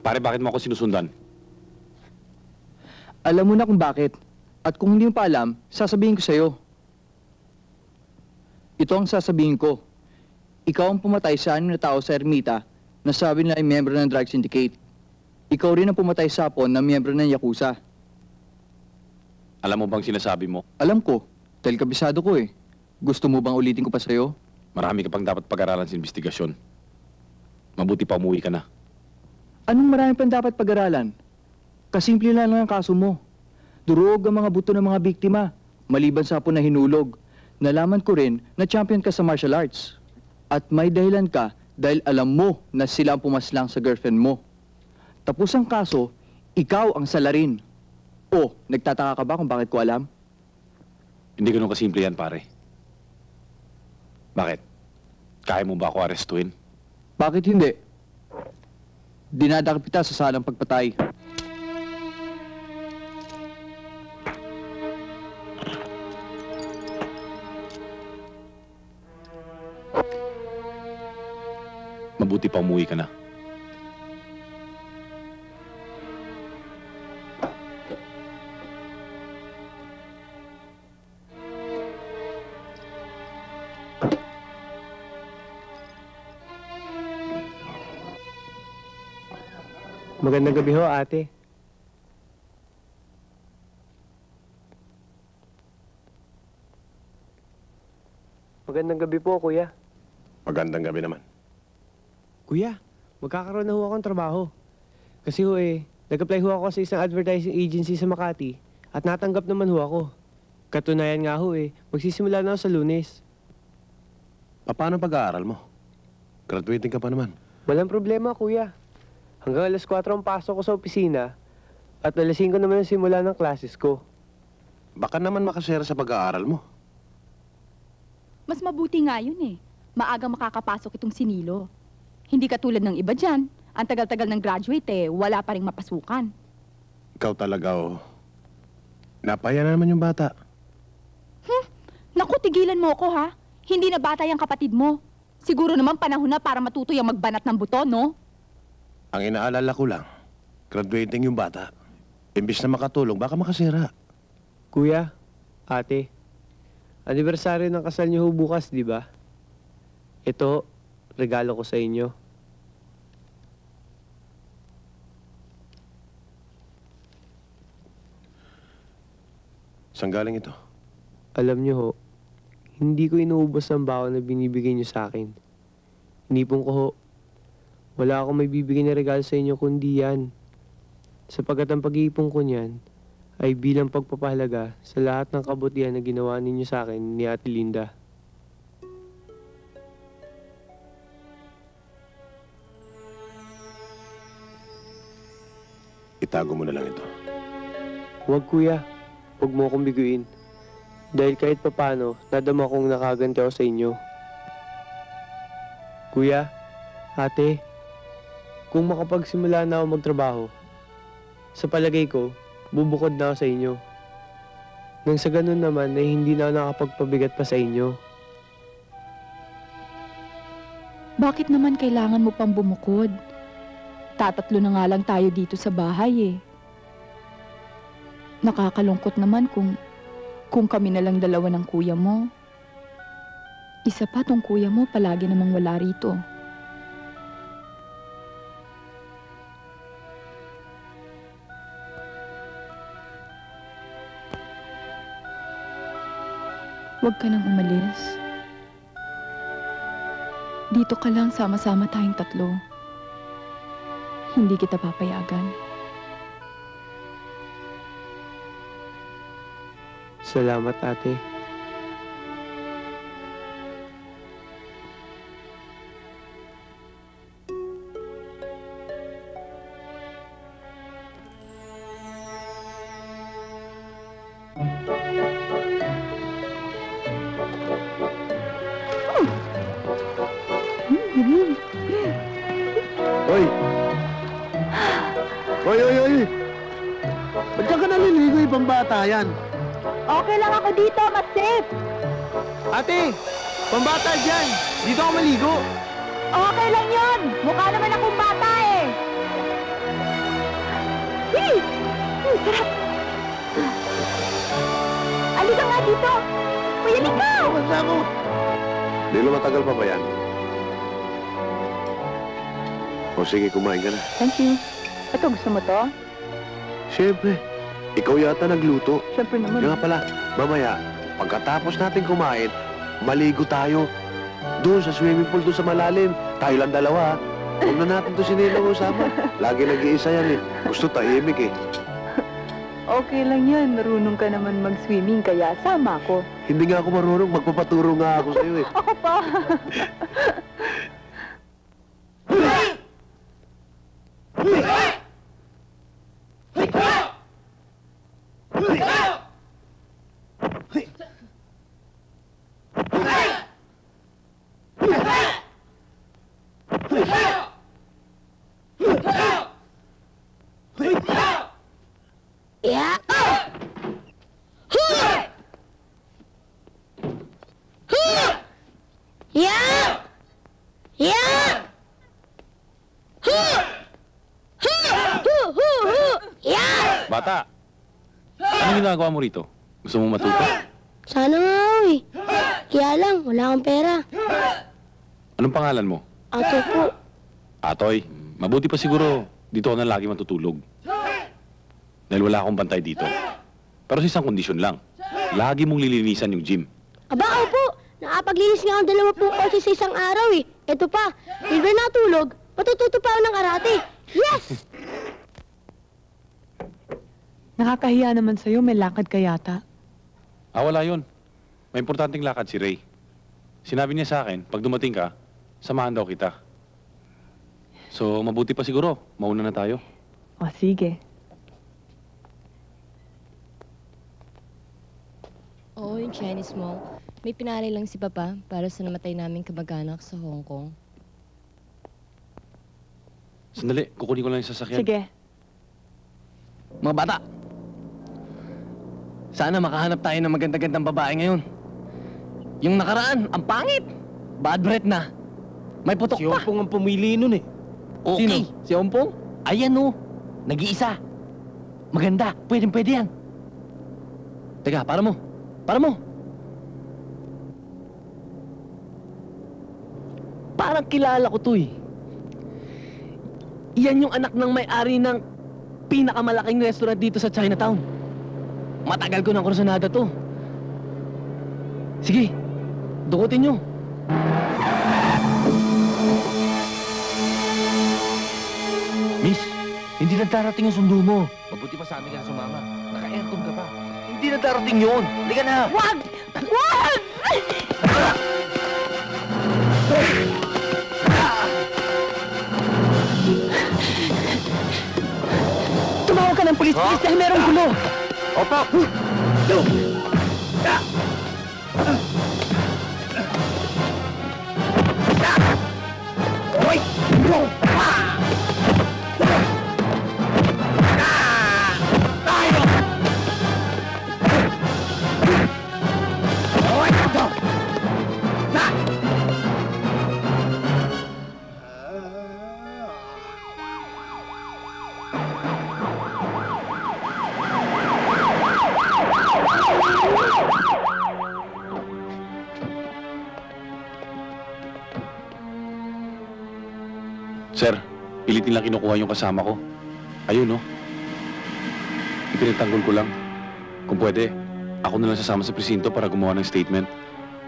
Pare, bakit mo ako sinusundan? Alam mo na kung bakit. At kung hindi mo pa alam, sasabihin ko sa'yo. Ito ang sasabihin ko. Ikaw ang pumatay sa 6 na tao sa ermita na sabi nila ay miyembro ng drug syndicate. Ikaw rin ang pumatay sa Hapon na miyembro ng Yakuza. Alam mo bang sinasabi mo? Alam ko, dahil kabisado ko eh. Gusto mo bang ulitin ko pa sa'yo? Marami ka pang dapat pag-aralan sa investigasyon. Mabuti pa umuwi ka na. Anong marami pang dapat pag-aralan? Kasimple lang ang kaso mo. Durog ang mga buto ng mga biktima, maliban sa Hapon na hinulog. Nalaman ko rin na champion ka sa martial arts. At may dahilan ka dahil alam mo na sila ang pumaslang sa girlfriend mo. Tapos ang kaso, ikaw ang salarin. O, nagtataka ka ba kung bakit ko alam? Hindi ganun kasimple yan, pare. Bakit? Kaya mo ba ako arestuin? Bakit hindi? Dinadakip kita sa salang pagpatay. Mabuti pa umuwi ka na. Magandang gabi ho, ate. Magandang gabi po, kuya. Magandang gabi naman. Kuya, magkakaroon na ho akong trabaho. Kasi ho nag-apply ho ako sa isang advertising agency sa Makati at natanggap naman ho ako. Katunayan nga ho magsisimula na ako sa Lunes. Paano pag-aaral mo? Graduating ka pa naman. Walang problema, kuya. Hanggang alas 4 ang pasok ko sa opisina at alas 5 naman ang simula ng classes ko. Baka naman makasera sa pag-aaral mo. Mas mabuti nga yun Maagang makakapasok itong si Nilo. Hindi katulad ng iba dyan. Ang tagal-tagal ng graduate wala pa ring mapasukan. Ikaw talaga napaya na naman yung bata. Naku, tigilan mo ko ha. Hindi na bata yung kapatid mo. Siguro naman panahon na para matuto yung magbanat ng buto, no? Ang inaalala ko lang, graduating yung bata. Imbis na makatulong, baka makasira. Kuya, ate, anibersaryo ng kasal niyo ho bukas, di ba? Ito, regalo ko sa inyo. Saan galing ito? Alam niyo ho, hindi ko inuubos ang baon na binibigay niyo sa akin. Inipon ko ho. Wala akong may bibigyan na regalo sa inyo kundi yan. Sapagkat ang pag-iipon ko niyan ay bilang pagpapahalaga sa lahat ng kabutihan na ginawa ninyo sa akin ni Ate Linda. Itago mo na lang ito. Huwag, kuya. Huwag mo akong biguin. Dahil kahit papano, nadama kong nakaganti ako sa inyo. Kuya, ate, kung makapagsimula na ako magtrabaho, sa palagay ko, bubukod na ako sa inyo. Nang sa ganun naman ay hindi na ako nakapagpabigat pa sa inyo. Bakit naman kailangan mo pang bumukod? Tatatlo na nga lang tayo dito sa bahay Nakakalungkot naman kung kami na lang dalawa ng kuya mo. Isa pa tong kuya mo palagi namang wala rito. Huwag ka nang umalis. Dito ka lang, sama-sama tayong tatlo. Hindi kita papayagan. Salamat, ate. Hoy! Hoy! Ba't ka naliligo, ibang bata yan? Okay lang ako dito, mas safe. Ate! Pambata dyan! Dito ako maligo! Okay lang yon. Mukha naman akong bata Hey! Sarap! Alika nga dito! Kuya, ikaw! Lilo, matagal pa ba yan? O sige, kumain ka na. Thank you. Ito, gusto mo to? Siyempre, ikaw yata nagluto. Siyempre naman. Nga pala, mamaya, pagkatapos natin kumain, maligo tayo. Doon sa swimming pool, doon sa malalim. Tayo lang dalawa, ha? Huwag na natin to si Ninong usama. Lagi nag-iisa yan, eh. Gusto tahimik, eh. Okay lang yan. Marunong ka naman mag-swimming, kaya sama ko. Hindi nga ako marunong. Magpapaturo nga ako sa'yo, eh. Ako pa. Yeah. Yeah. Yeah. Yeah. Bata! Anong ginagawa mo rito? Gusto mo matuto? Sana nga, uy. Kaya lang, wala akong pera. Anong pangalan mo? Ato po. Atoy, mabuti pa siguro dito ka na lagi matutulog. Dahil wala akong bantay dito. Pero sa isang kondisyon lang. Lagi mong lilinisan yung gym. Aba, po. Nakapaglinis nga ang 20 kotse sa isang araw eh. Ito pa, libre natulog, matututo pa ako ng karate. Yes! Nakakahiya naman sa'yo, may lakad ka yata. Wala yun. May importanteng lakad si Ray. Sinabi niya sa akin, pag dumating ka, samahan daw kita. So, mabuti pa siguro. Mauna na tayo. O, sige. Oo, yung Chinese Mall. May pinalay lang si Papa para sa namatay naming kamag-anak sa Hong Kong. Sandali, kukunin ko lang yung sasakyan. Sige. Mga bata, sana makahanap tayo ng maganda-gandang babae ngayon. Yung nakaraan, ang pangit. Bad breath na. May putok pa. Si Ompong ang pumili nun eh. Okay. Sino? Si Ompong? Ayan o. Nag-iisa. Maganda. Pwede yan. Teka, para mo. Parang kilala ko to eh. Yan yung anak ng may-ari ng pinakamalaking restaurant dito sa Chinatown. Matagal ko ng kursunada to. Sige, dukutin nyo. Miss, hindi na darating ang sundo mo. Mabuti pa sa amin ka sumama. Naka-aircon ka pa. Hindi na darating yun. Halika na. Wag! Wag! Tumawag ka ng pulis, please, dahil merong gulo. Opo! Sir, pilitin lang kinukuha yung kasama ko. Ayun, no? Ipinatanggol ko lang. Kung pwede, ako na lang sasama sa presinto para gumawa ng statement.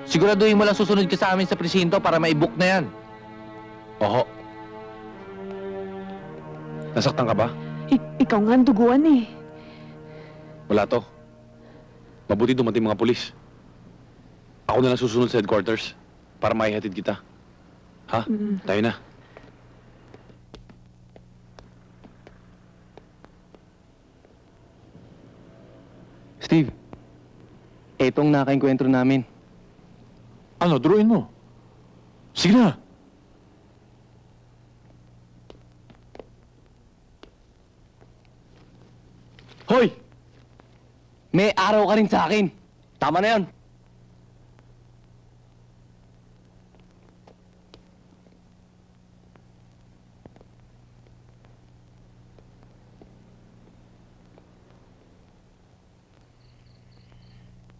Siguraduhin mo lang susunod ka sa amin sa presinto para ma-book na yan. Oho. Nasaktan ka ba? Ikaw nga ang duguan eh. Wala to. Mabuti dumating mga pulis. Ako na lang susunod sa headquarters para maihatid kita. Ha? Tayo na. Steve, etong nakainkwentro namin. Ano, drawin mo? Sige na. Hoy! May araw ka rin sa akin. Tama na yan.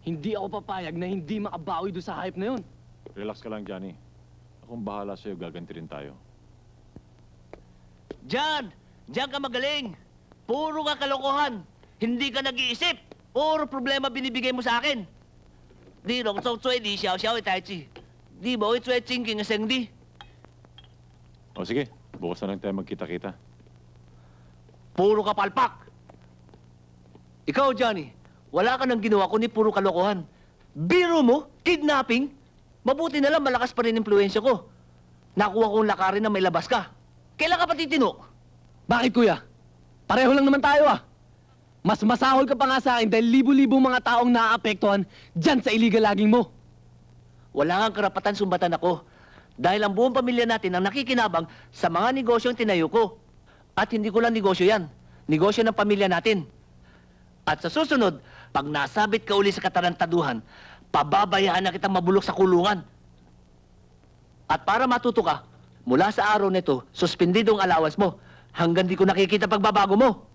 Hindi ako papayag na hindi makabawi doon sa hype na yun. Relax ka lang, Johnny. Akong bahala sa'yo, gaganti rin tayo. Diyan ka magaling. Puro ka kalokohan. Hindi ka nag-iisip. Puro problema binibigay mo sa akin. Di rong so cui di xiao xiao tai chi. Di mo cui thinking ng seng di. O sige, bukas na lang tayo magkita-kita. Puro ka palpak. Ikaw, Johnny, wala ka nang ginawa kundi puro kalokohan. Biro mo, kidnapping. Mabuti na lang malakas pa rin impluensya ko. Nakuha kong lakarin na may labas ka. Kailan ka pa titino? Bakit, kuya? Pareho lang naman tayo, ah. Mas masahol ka pa nga sa akin dahil libo-libo mga taong naaapektuhan dyan sa illegal logging mo. Wala kang karapatan sumbatan ako. Dahil ang buong pamilya natin ang nakikinabang sa mga negosyong tinayo ko. At hindi ko lang negosyo yan. Negosyo ng pamilya natin. At sa susunod, pag nasabit ka uli sa katarantaduhan, pababayaan na kitang mabulok sa kulungan. At para matuto ka, mula sa araw nito, suspendidong allowance mo hanggang di ko nakikita pagbabago mo.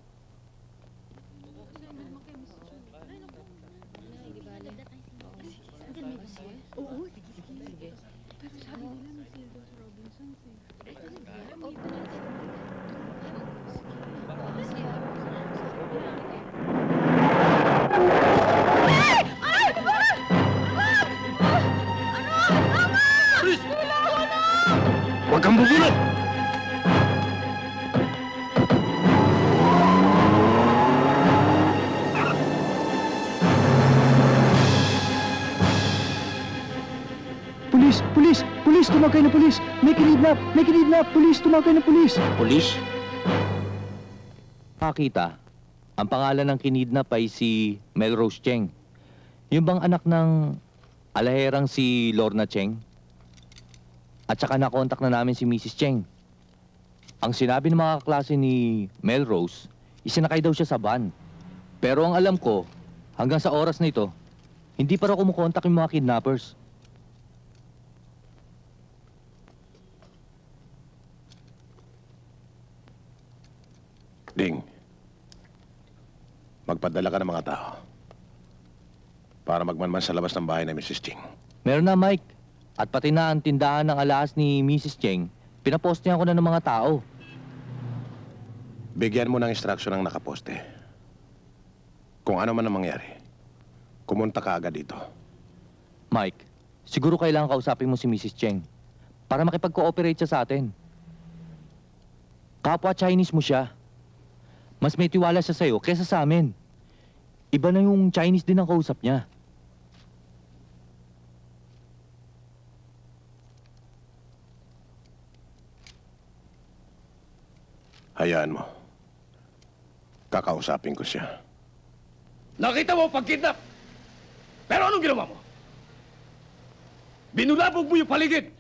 Huwag kang bubulot! Pulis! Pulis! Pulis! Tumagay na pulis! May kinidnap! May kinidnap! Pulis! Tumagay na pulis! Pulis? Makita, ang pangalan ng kinidnap ay si Melrose Cheng. Yung bang anak ng alaherang si Lorna Cheng? At saka nakontak na namin si Mrs. Cheng. Ang sinabi ng mga kaklase ni Melrose, isinakay daw siya sa van. Pero ang alam ko, hanggang sa oras na ito, hindi pa raw kumukontak yung mga kidnappers. Ding, magpadala ka ng mga tao para magmanman sa labas ng bahay na Mrs. Ching. Meron na, Mike. At pati na ang tindahan ng alahas ni Mrs. Cheng, pinapostihan ko na ng mga tao. Bigyan mo ng instruction ang nakaposte. Kung ano man ang mangyari, kumunta ka agad dito. Mike, siguro kailangan kausapin mo si Mrs. Cheng para makipag-cooperate siya sa atin. Kapwa Chinese mo siya. Mas may tiwala siya sa'yo kesa sa amin. Iba na yung Chinese din ang kausap niya. Hayaan mo. Kakausapin ko siya. Nakita mo pag-kidnap. Pero anong ginawa mo? Binulabog mo yung paligid.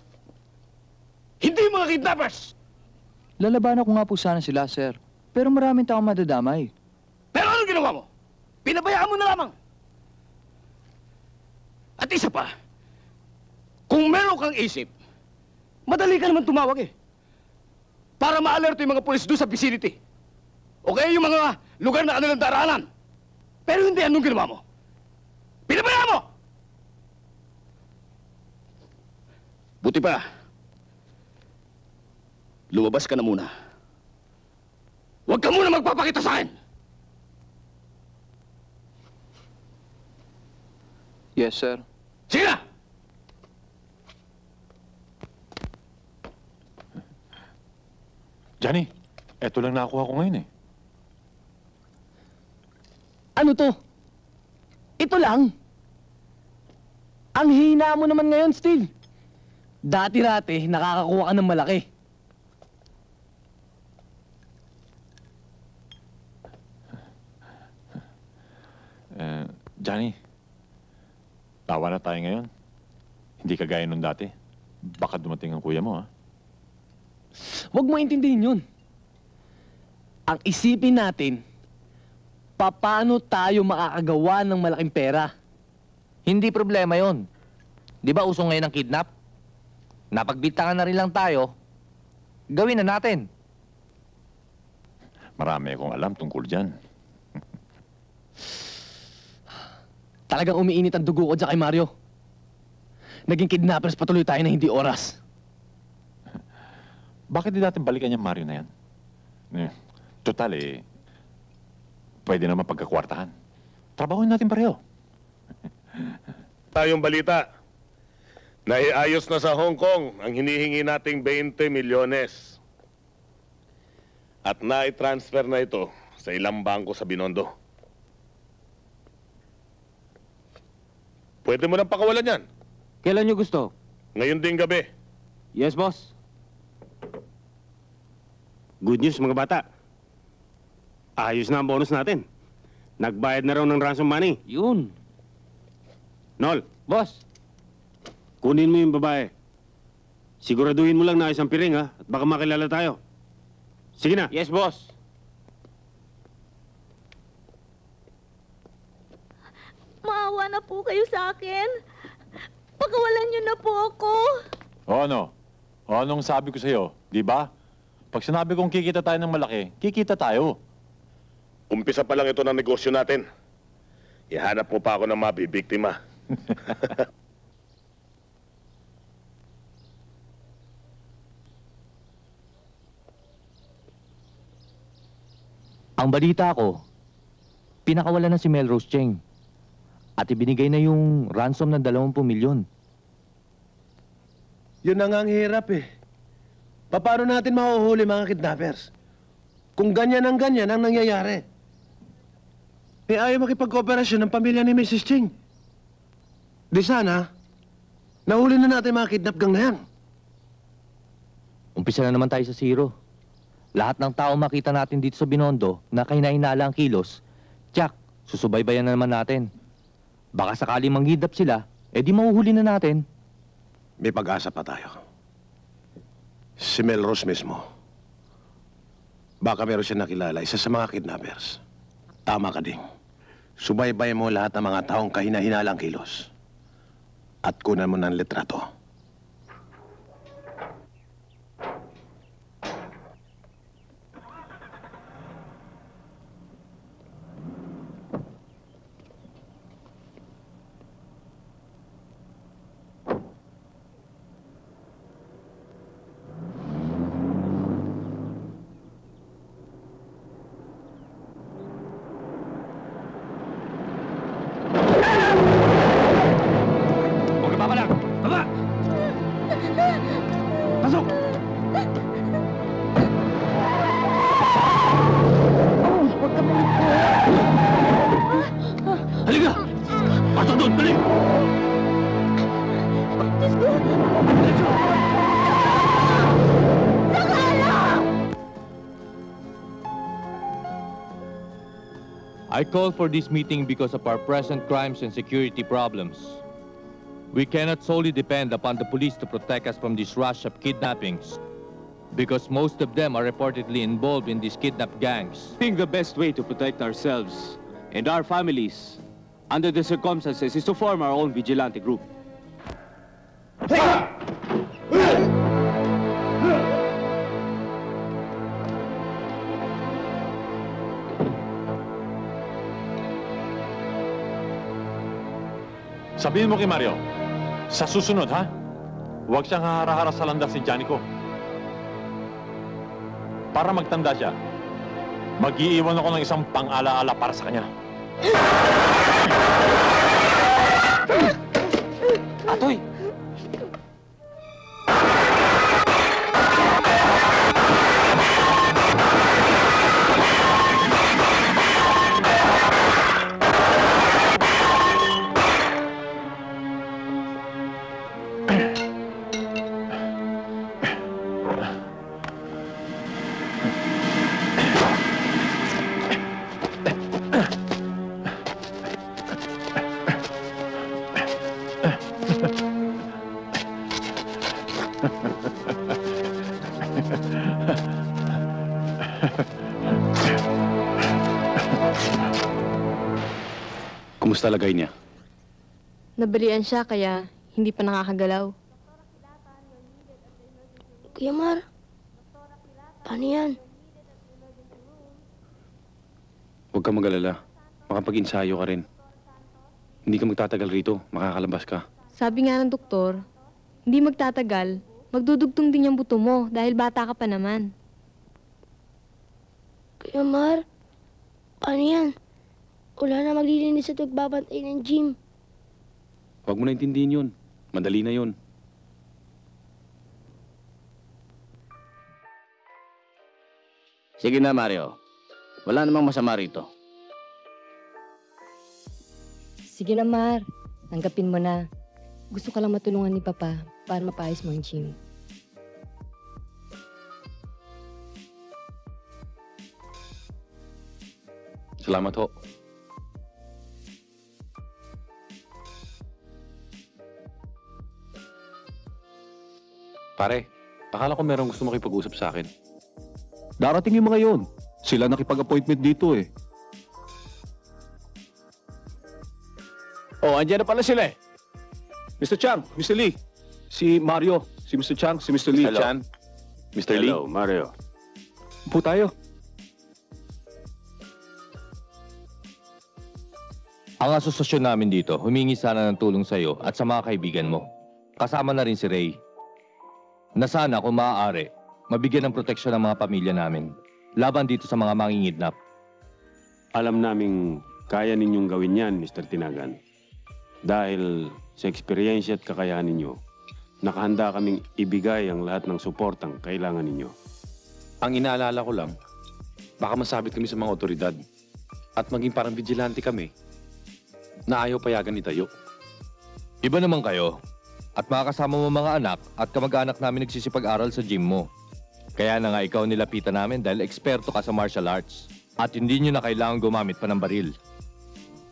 Hindi yung mga kidnappers. Lalabanan ko nga po sana sila, sir. Pero maraming taong madadamay. Pero anong ginawa mo? Pinabayaan mo na lamang. At isa pa, kung meron kang isip, madali ka naman tumawag eh. Para ma-alerto yung mga pulis doon sa vicinity. Okay, yung mga lugar na kanilang daraanan. Pero hindi, anong ginawa mo? Pinabayaan mo! Buti pa, lumabas ka na muna. Huwag ka muna magpapakita sa akin! Yes, sir. Sige na! Johnny, eto lang nakuha ko ngayon eh. Ano to? Ito lang. Ang hina mo naman ngayon, Steve. Dati-rati, nakakakuha ka ng malaki. Johnny, tawa na tayo ngayon. Hindi kagaya nung dati. Baka dumating ang kuya mo, ha? Huwag mo intindihin yun. Ang isipin natin, paano tayo makakagawa ng malaking pera? Hindi problema yon. Di ba uso ngayon ang kidnap? Napagbintangan na rin lang tayo, gawin na natin. Marami akong alam tungkol dyan. Talagang umiinit ang dugo ko dyan kay Mario. Naging kidnappers patuloy tayo na hindi oras. Bakit di natin balikan yung Mario na yan? Total pwede naman pagkakwartahan. Trabahuin natin pareho. Tayong balita. Naiayos na sa Hong Kong ang hinihingi nating 20 milyones. At nai-transfer na ito sa ilang bangko sa Binondo. Pwede mo nang pakawalan yan. Kailan nyo gusto? Ngayon din gabi. Yes, boss. Good news, mga bata. Ayos na ang bonus natin. Nagbayad na raw ng ransom money. Yun. Nol, boss. Kunin mo yung babae. Siguraduhin mo lang na isang piring, ha? At baka makilala tayo. Sige na. Yes, boss. Maawa na po kayo sa akin. Pakawalan niyo na po ako. O ano? O anong sabi ko sa'yo? Di ba? Pag sinabi kong kikita tayo ng malaki, kikita tayo. Umpisa pa lang ito ng negosyo natin. Ihanap mo pa ako ng mabibiktima. Ang balita ko, pinakawalan na si Melrose Cheng. At ibinigay na yung ransom ng 20 milyon. Yun na nga ang hirap Paano natin mahuhuli mga kidnappers? Kung ganyan ang nangyayari. Ayaw makipag-kooperasyon ng pamilya ni Mrs. Ching. Di sana, nahuli na natin mga kidnap gang na yan. Umpisa na naman tayo sa zero. Lahat ng tao makita natin dito sa Binondo na kahinahinala ang kilos, tsak, susubaybayan na naman natin. Baka sakali manghidap sila, di mahuhuli na natin. May pag-asa pa tayo. Si Melrose mismo. Baka meron siya nakilala, isa sa mga kidnappers. Tama ka ding. Subaybay mo lahat ng mga taong kahina-hinalang kilos. At kunan mo ng litrato. I call for this meeting because of our present crimes and security problems. We cannot solely depend upon the police to protect us from this rush of kidnappings, because most of them are reportedly involved in these kidnap gangs. I think the best way to protect ourselves and our families under the circumstances is to form our own vigilante group. Sabihin mo kay Mario, sa susunod, ha? Huwag siyang hahara-hara sa landas ni Johnny ko. Para magtanda siya, mag-iiwan ako ng isang pang-alaala para sa kanya. Atoy! Kumusta lagay niya? Nabalian siya kaya hindi pa nakakagalaw. Kuya Mar, paano yan? Huwag kang mag-alala. Makapag-insayo ka rin. Hindi ka magtatagal rito. Makakalabas ka. Sabi nga ng doktor, hindi magtatagal, magdudugtong din yung buto mo dahil bata ka pa naman. Kuya Mar, ano yan? Wala na maglilinis at magbabantay ng gym. Huwag mo na intindihin yun. Madali na yun. Sige na, Mario. Wala namang masama rito. Sige na, Mar. Tanggapin mo na. Gusto ka lang matulungan ni Papa para mapayos mo ang gym. Salamat ho. Pare, akala ko merong gusto makipag-usap sa akin. Darating yung mga yon. Sila nakipag-appointment dito eh. Oh, andyan na pala sila eh. Mr. Chang, Mr. Lee, si Mario, si Mr. Chang, si Mr. Lee. Hello. Chan, Mr. Lee. Hello, Mario. Upo tayo. Ang asosasyon namin dito, humingi sana ng tulong sa iyo at sa mga kaibigan mo. Kasama na rin si Ray. Na sana kung maaari, mabigyan ng proteksyon ng mga pamilya namin. Laban dito sa mga mangingidnap. Alam naming kaya ninyong gawin yan, Mr. Tinagan. Dahil sa eksperyensya at kakayahan ninyo, nakahanda kaming ibigay ang lahat ng suportang kailangan ninyo. Ang inaalala ko lang, baka masabit kami sa mga otoridad at maging parang vigilante kami na ayaw payagan itayo. Iba naman kayo. At makakasama mo mga anak at kamag-anak namin nagsisipag-aral sa gym mo. Kaya na nga ikaw nilapitan namin dahil eksperto ka sa martial arts. At hindi nyo na kailangan gumamit pa ng baril.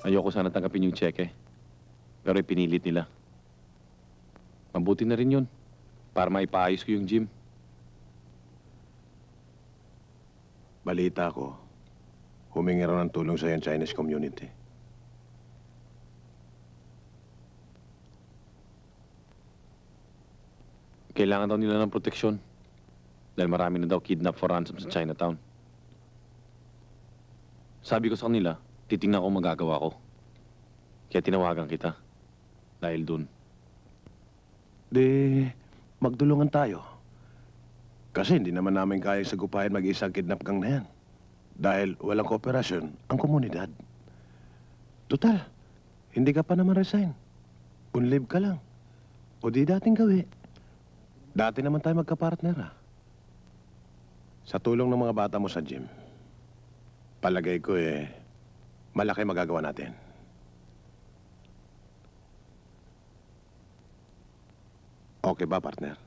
Ayoko sana tanggapin yung cheque. Pero ipinilit nila. Mabuti na rin yun para maipaayos ko yung gym. Balita ko, humingi raw ng tulong sa yung Chinese community. Kailangan daw nila ng proteksyon dahil marami na daw kidnap for ransom sa Chinatown. Sabi ko sa kanila, titingnan ko magagawa ko. Kaya tinawagan kita dahil dun. Di, magdulungan tayo. Kasi hindi naman namin kayang sagupayan mag-isang kidnap gang na yan. Dahil walang kooperasyon ang komunidad. Total, hindi ka pa naman resign. Unlive ka lang. O di dating gawi. Dati naman tayo magkapartner, ha? Sa tulong ng mga bata mo sa gym, palagay ko malaki magagawa natin. Okay ba, partner?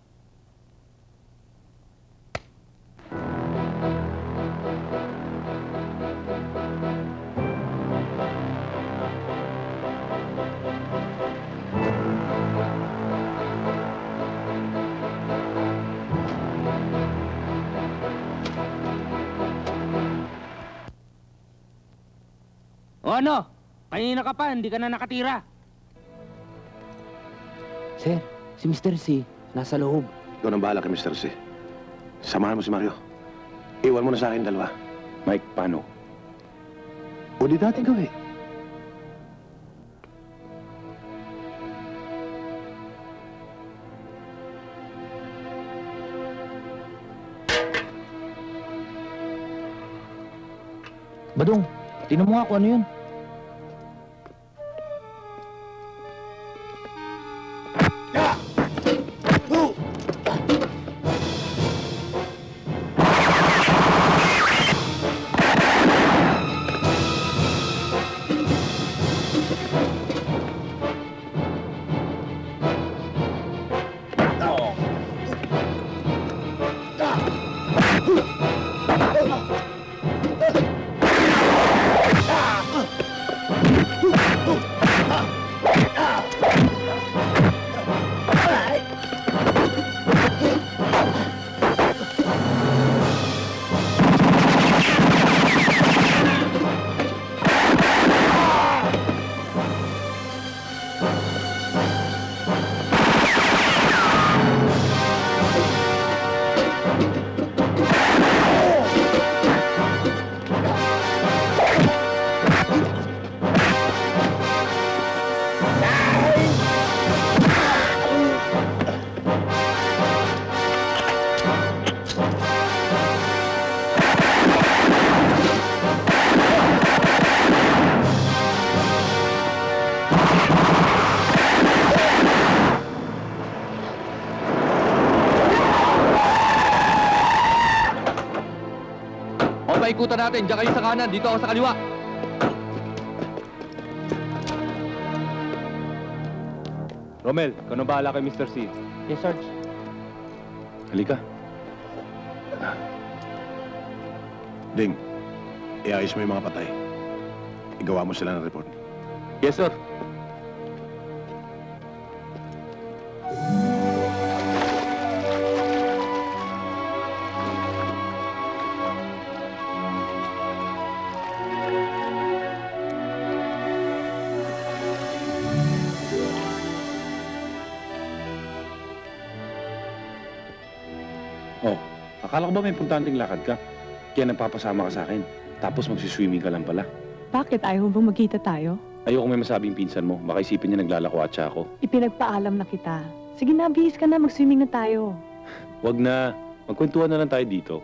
O ano? Kanina ka pa, hindi ka na nakatira. Sir, si Mr. C, nasa loob. Doon ang bahala kay Mr. C. Samahan mo si Mario. Iwan mo na sa akin dalawa. Mike, paano? O di dating gawi. Badong, tinan mo nga kung ano yun. ikutan natin. Diyan kayo sa kanan, dito ako sa kaliwa. Romel, ikaw na bahala kay Mr. C. Yes, Sarge. Halika. Ding, iayos mo yung mga patay. Igawa mo sila ng report. Yes, sir. Oh, akala ko ba may importanteng lakad ka? Kaya nagpapasama ka sa akin. Tapos magsiswimming ka lang pala. Bakit? Ayaw mo bang magkita tayo? Ayoko may masabing pinsan mo. Baka isipin niya naglalakwatsa ako. Ipinagpaalam na kita. Sige na, bihis ka na. Mag-swimming na tayo. Wag na. Magkwentuhan na lang tayo dito.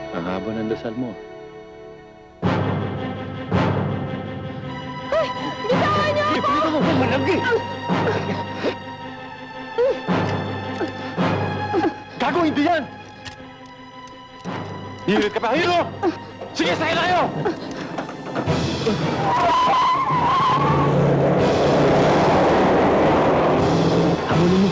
Ang haba ng dasal mo. Ay! Bitawan niyo ako! Dito mo! Malagi! Gago, hindi yan! Hirit ka pa! Hiro! Sige, sakay tayo! Hamulin mo!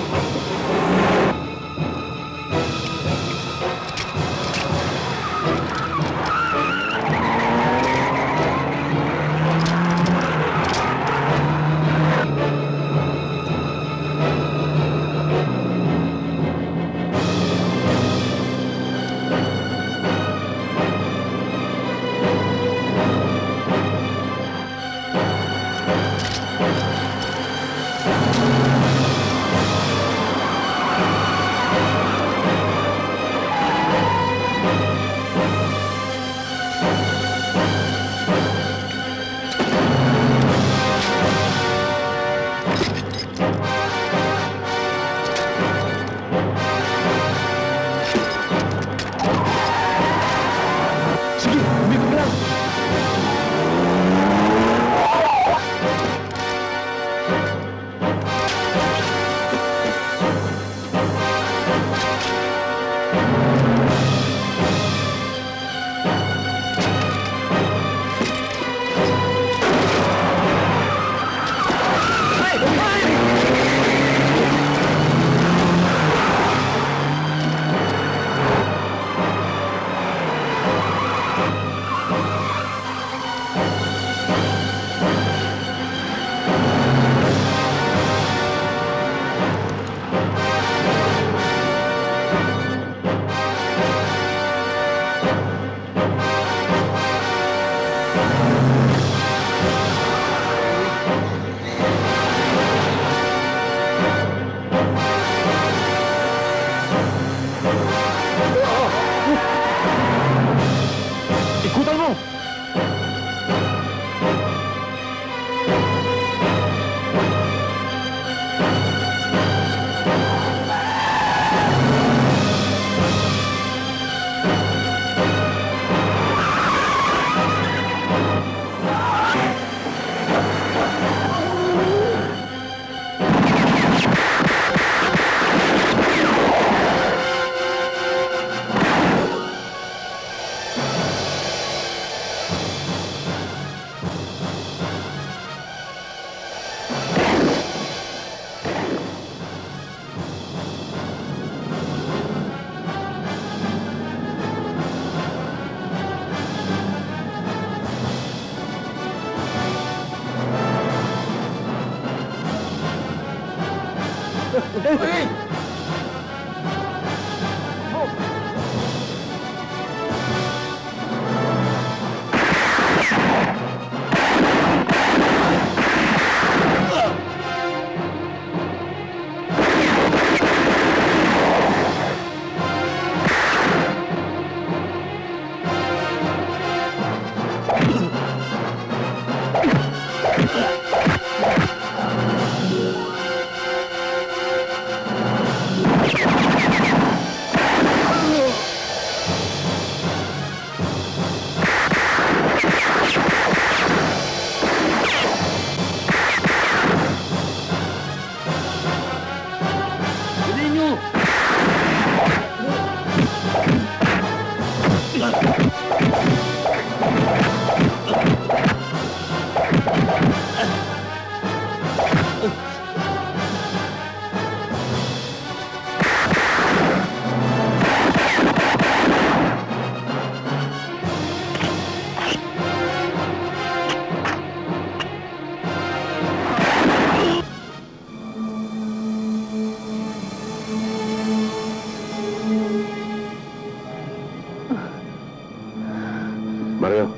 Mario,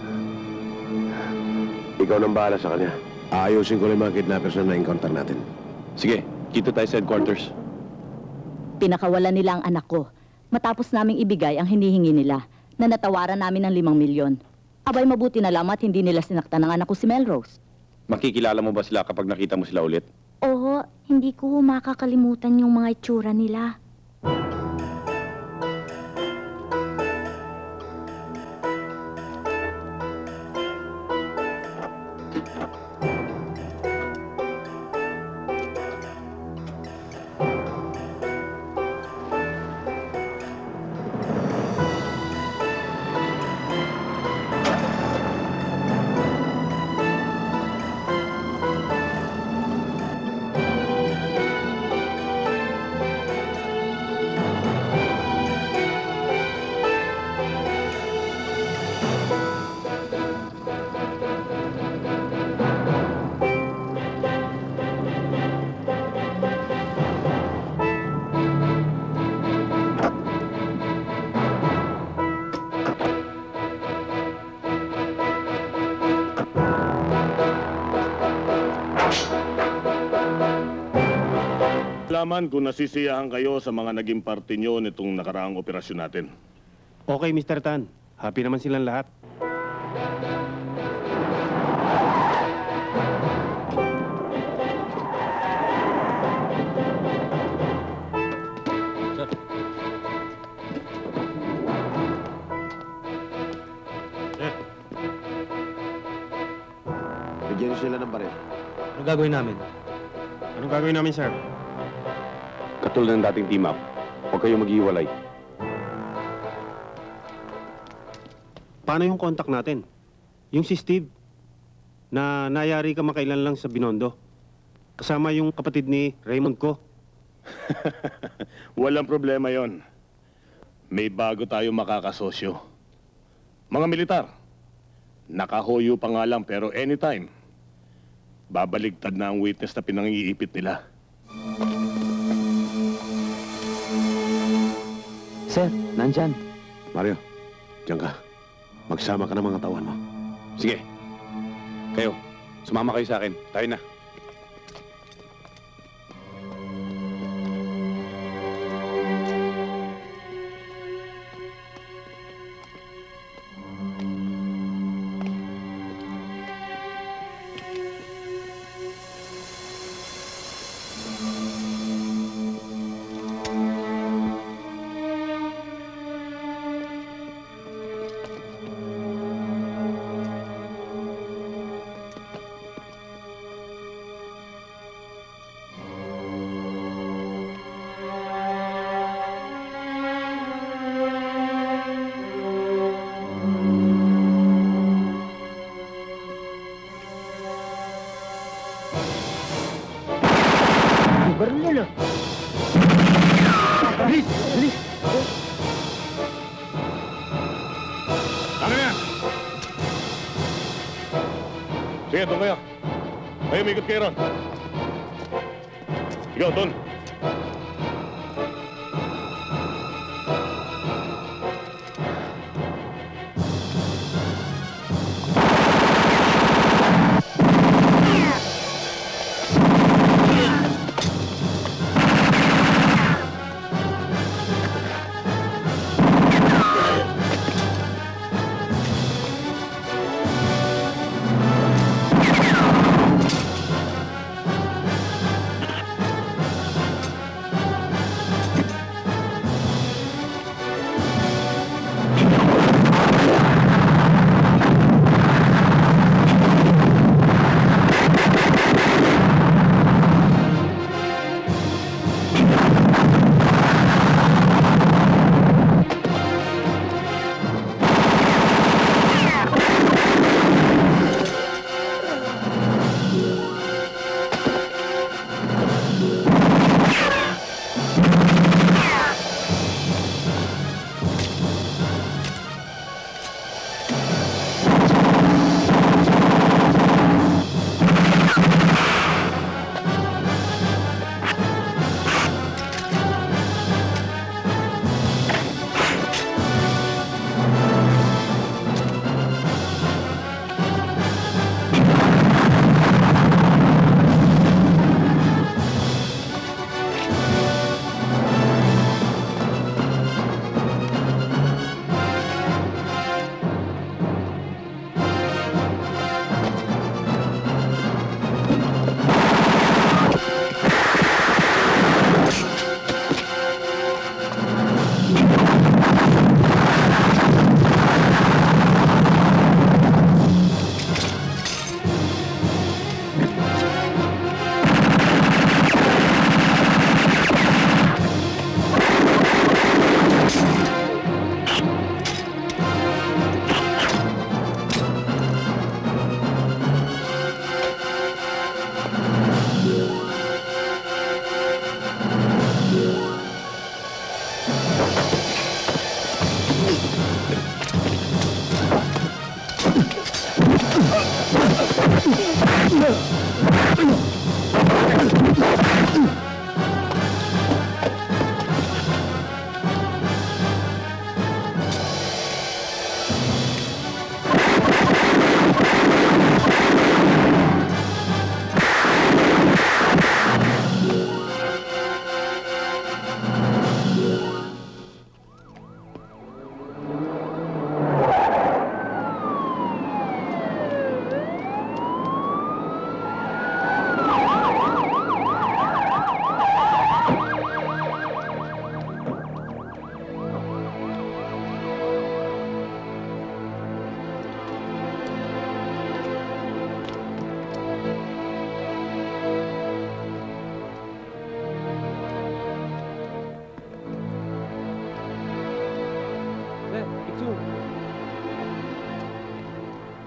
ikaw nang bahala sa kanya. Aayusin ko lang yung mga kidnappers na na-encounter natin. Sige, kita tayo sa headquarters. Pinakawalan nila ang anak ko. Matapos naming ibigay ang hinihingi nila na natawaran namin ng 5 milyon. Abay, mabuti na lamang at hindi nila sinaktan ng anak ko si Melrose. Makikilala mo ba sila kapag nakita mo sila ulit? Oo, hindi ko makakalimutan yung mga itsura nila. Laman kung nasisiyahan kayo sa mga naging parte nyo nitong nakaraang operasyon natin. Okay, Mr. Tan. Happy naman silang lahat. Bigyan sila ng baril. Anong gagawin namin? Anong gagawin namin, sir? Katulad ng dating team-up, huwag kayong maghiwalay. Paano yung contact natin? Yung si Steve, na nayari ka makailan lang sa Binondo. Kasama yung kapatid ni Raymond ko. Walang problema yon. May bago tayo makakasosyo. Mga militar, nakahoyo pa nga lang pero anytime, babaligtad na ang witness na pinangiipit nila. Sir, nandyan. Mario, diyan ka. Magsama ka ng mga tawan mo. Sige. Kayo, sumama kayo sa akin. Tayo na. Baril na. Bilis! Bilis! Ano yan? Sige, doon kayo. Kayo, may ikot kayo ron. Ikaw, doon.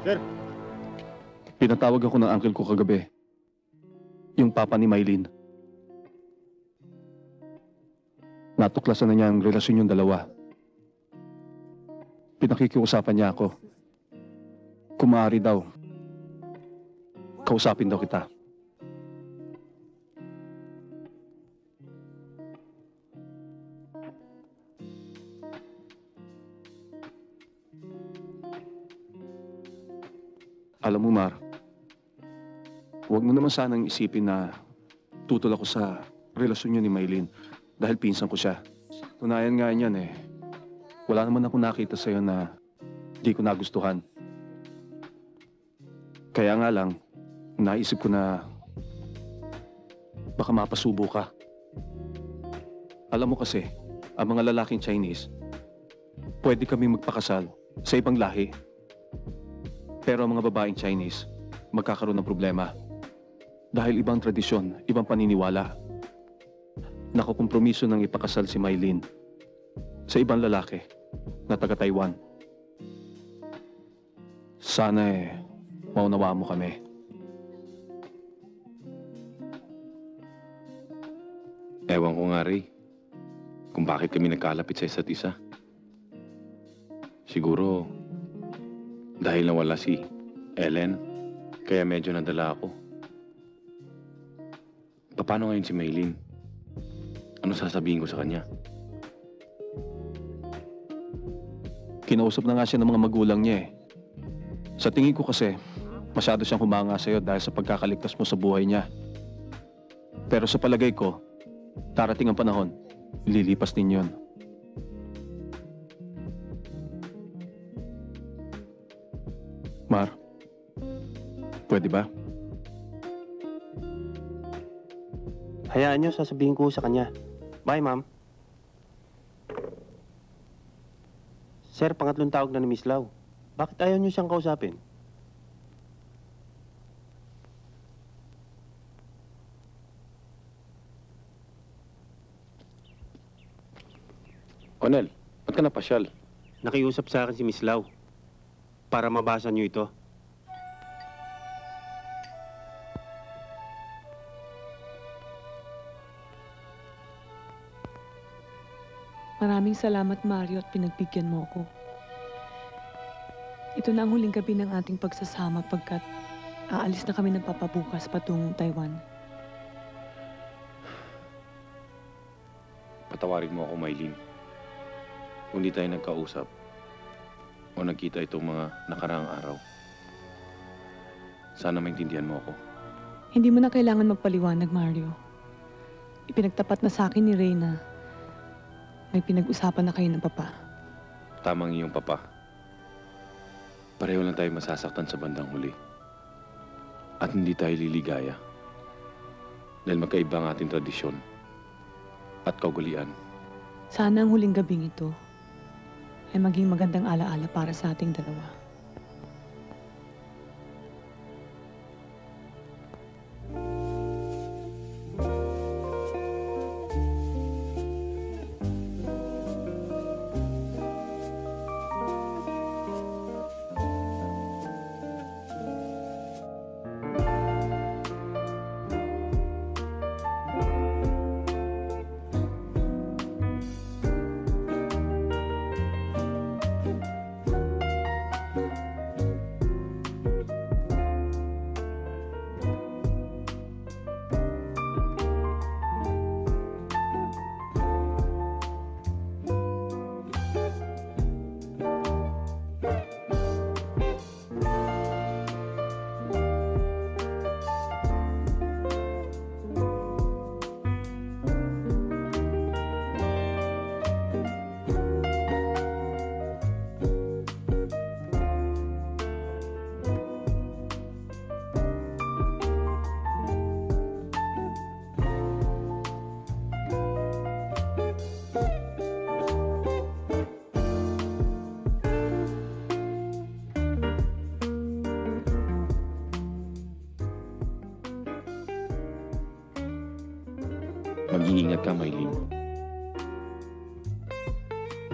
Sir. Pinatawag ako ng uncle ko kagabi. Yung papa ni Maylin. Natuklasan na niya ang relasyon yung dalawa. Pinakikiusapan niya ako. Kung maaari daw, kausapin daw kita. Alam mo, Mar, huwag mo naman sanang isipin na tutol ako sa relasyon niyo ni Maylin dahil pinsan ko siya. Tunayan nga niyan eh. Wala naman ako nakita sa'yo na di ko nagustuhan. Kaya nga lang, naisip ko na baka mapasubo ka. Alam mo kasi, ang mga lalaking Chinese, pwede kami magpakasal sa ibang lahi. Pero ang mga babaeng Chinese, magkakaroon ng problema. Dahil ibang tradisyon, ibang paniniwala. Nakakompromiso ng ipakasal si Maylin sa ibang lalaki na taga-Taiwan. Sana maunawaan mo kami. Ewan ko nga, Ray, kung bakit kami nagkalapit sa isa't isa. Siguro, dahil nawala si Ellen, kaya medyo nadala ako. Paano ngayon si Maylin? Ano sasabihin ko sa kanya? Kinausap na nga siya ng mga magulang niya eh. Sa tingin ko kasi, masyado siyang humanga sa'yo dahil sa pagkakaligtas mo sa buhay niya. Pero sa palagay ko, darating ang panahon, lilipas din yun. Mar, pwede ba? Hayaan niyo, sasabihin ko sa kanya. Bye, ma'am. Sir, pangatlong tawag na ni Miss Lau. Bakit ayaw niyo siyang kausapin? Onel, ba't ka napasyal? Nakiusap sa akin si Miss Lau para mabasa niyo ito. Maraming salamat, Mario, at pinagbigyan mo ako. Ito na ang huling gabi ng ating pagsasama pagkat aalis na kami ng papabukas patungong Taiwan. Patawarin mo ako, Maylin. Kung di tayo nagkausap o nagkita itong mga nakaraang araw. Sana maintindihan mo ako. Hindi mo na kailangan magpaliwanag, Mario. Ipinagtapat na sa akin ni Reyna. May pinag-usapan na kayo ng papa. Tamang iyong papa. Pareho lang tayo masasaktan sa bandang huli. At hindi tayo liligaya. Dahil magkaiba ang ating tradisyon at kaugalian. Sana ang huling gabing ito ay maging magandang alaala para sa ating dalawa. Mag-iingat ka, Maylin.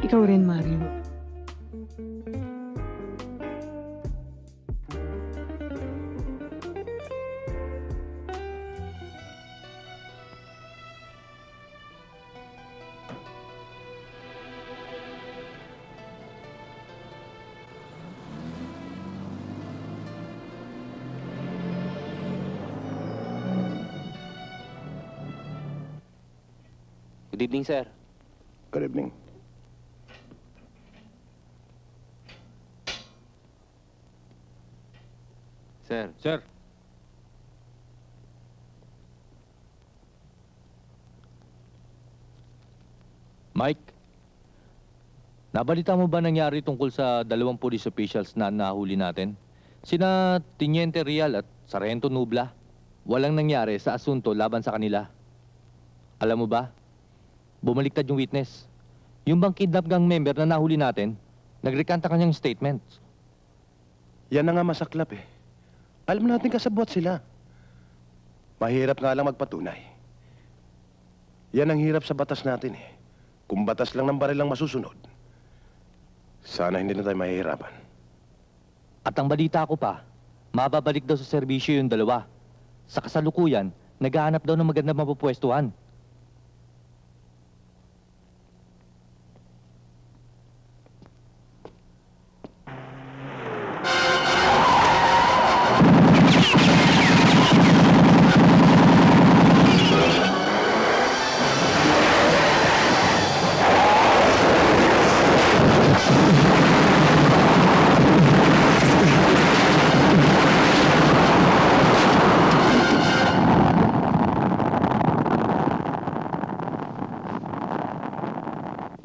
Ikaw rin, Mario. Good evening, sir. Good evening. Sir. Sir. Mike, nabalita mo ba nangyari tungkol sa 2 police officials na nahuli natin? Sina Teniente Real at Sargento Nubla. Walang nangyari sa asunto laban sa kanila. Alam mo ba, bumaliktad yung witness. Yung bang kidnap gang member na nahuli natin, nagrekanta kanyang statements. Yan na nga masaklap eh. Alam natin kasabwat sila. Mahirap nga lang magpatunay. Yan ang hirap sa batas natin eh. Kung batas lang ng baril lang masusunod, sana hindi na tayo mahihirapan. At ang balita ko pa, mababalik daw sa serbisyo yung 2. Sa kasalukuyan, naghahanap daw ng magandang mapupwestuhan.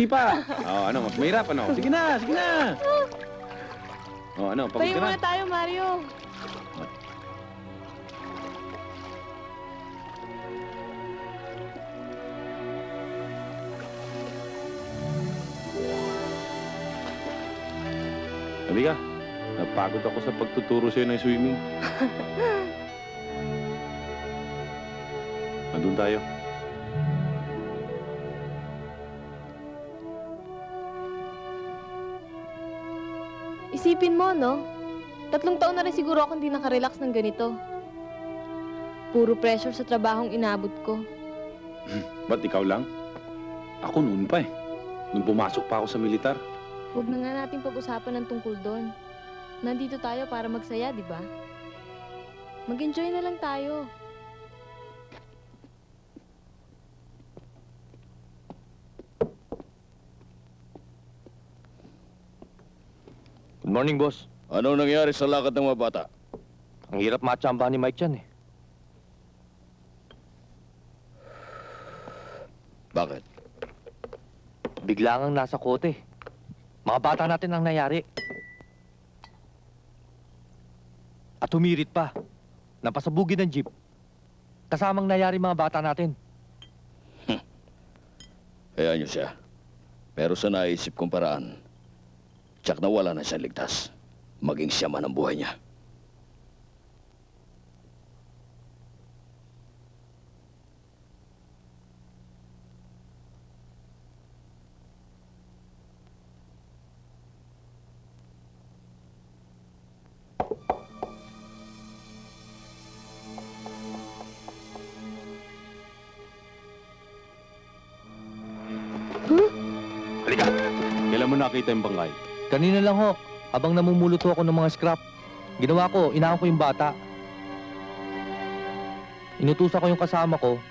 Di pa. Oh, ano, mas mahirap, ano? Sige na, sige na. Oh, ano, pagod Pahinga ka na. muna tayo, Mario. Halika, napagod ako sa pagtuturo sa'yo ng swimming. Andun tayo. Isipin mo, no? 3 taon na rin siguro akong di nakarelax ng ganito. Puro pressure sa trabahong inabot ko. Ba't ikaw lang? Ako noon pa eh. Nung pumasok pa ako sa militar. Huwag na nga natin pag-usapan ng tungkol doon. Nandito tayo para magsaya, di ba? Mag-enjoy na lang tayo. Good morning, boss. Ano nangyari sa lakad ng mga bata? Ang hirap matsamba ni Mike yan eh. Bakit? Bigla ngang nasa kote. Mga bata natin ang nangyari. At humirit pa. Napasabugin ng jeep. Kasamang nangyari mga bata natin. Hayaan niyo siya. Pero sa naisip kong paraan, tsak na wala na siyang ligtas. Maging siya man ang buhay niya. Halika! Kailan mo nakita yung bangkay? Kanina lang ho, habang namumuluto ako ng mga scrap. Ginawa ko, inahan ko yung bata. Inutusan ko yung kasama ko,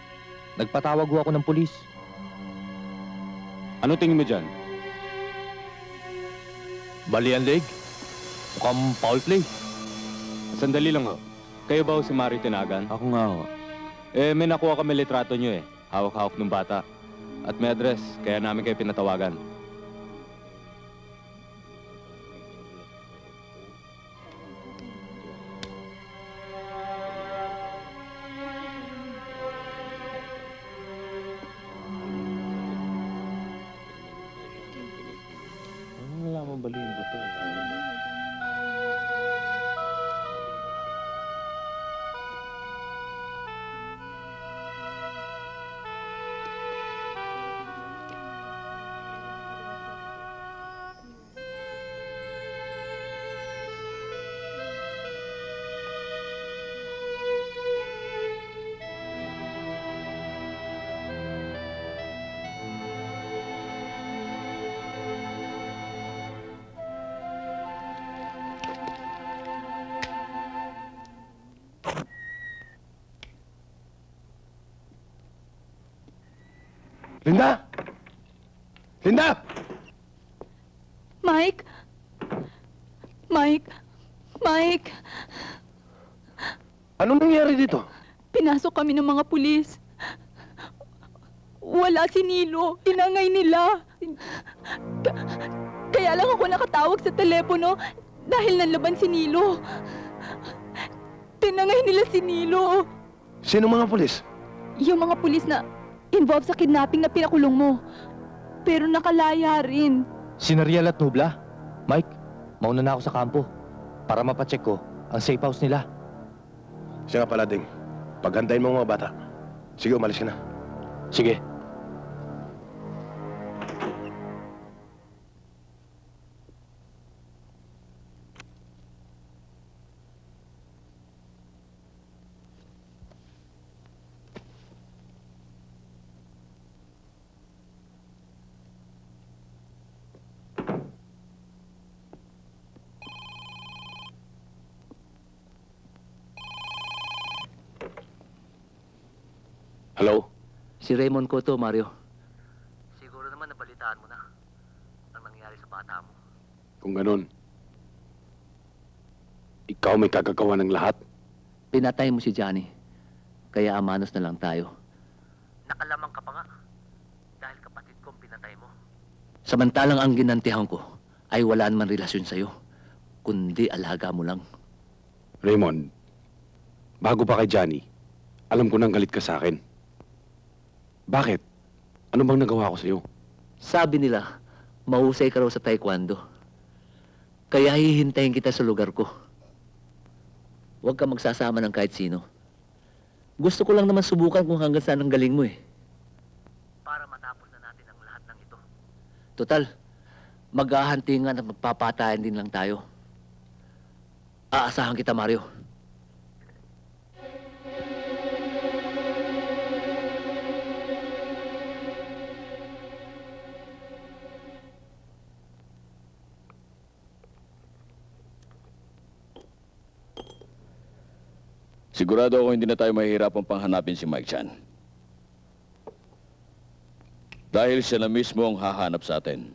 nagpatawag ho ako ng pulis. Ano tingin mo dyan? Bali ang leg. Mukhang foul play. Sandali lang ho. Kayo ba ho si Mario Tinagan? Ako nga ho. Eh, may nakuha kami litrato nyo eh. Hawak-hawak ng bata. At may address, kaya namin kayo pinatawagan. Wala mo baliin ba ito? Linda! Linda! Mike? Mike? Mike? Anong nangyari dito? Pinasok kami ng mga pulis. Wala si Nilo. Tinangay nila. Kaya lang ako nakatawag sa telepono dahil nanlaban si Nilo. Tinangay nila si Nilo. Sino mga pulis? Yung mga pulis na involved sa kidnapping na pinakulong mo. Pero nakalaya rin. Si Nariel at Nubla. Mike, mauna na ako sa kampo para mapacheck ko ang safe house nila. Siya nga pala, Ding. Paghantayin mo ang mga bata. Sige, umalis ka na. Sige. Hello? Si Raymond Cotto, Mario. Siguro naman nabalitaan mo na ang nangyari sa bata mo. Kung ganun, ikaw may kagagawa ng lahat? Pinatay mo si Johnny. Kaya amanos na lang tayo. Nakalamang ka pa nga. Dahil kapatid ko ang pinatay mo. Samantalang ang ginantihan ko ay wala naman relasyon sa'yo. Kundi alaga mo lang. Raymond, bago pa kay Johnny, alam ko nang galit ka sa akin. Bakit? Ano bang nagawa ko sa'yo? Sabi nila, mahusay ka raw sa taekwondo. Kaya hihintayin kita sa lugar ko. Huwag ka magsasama ng kahit sino. Gusto ko lang naman subukan kung hanggang saan ang galing mo eh. Para matapos na natin ang lahat ng ito. Total, maghahantingan at magpapatayan din lang tayo. Aasahan kita, Mario. Sigurado ako hindi na tayo mahihirapang panghanapin si Mike Chan. Dahil siya na mismo ang hahanap sa atin.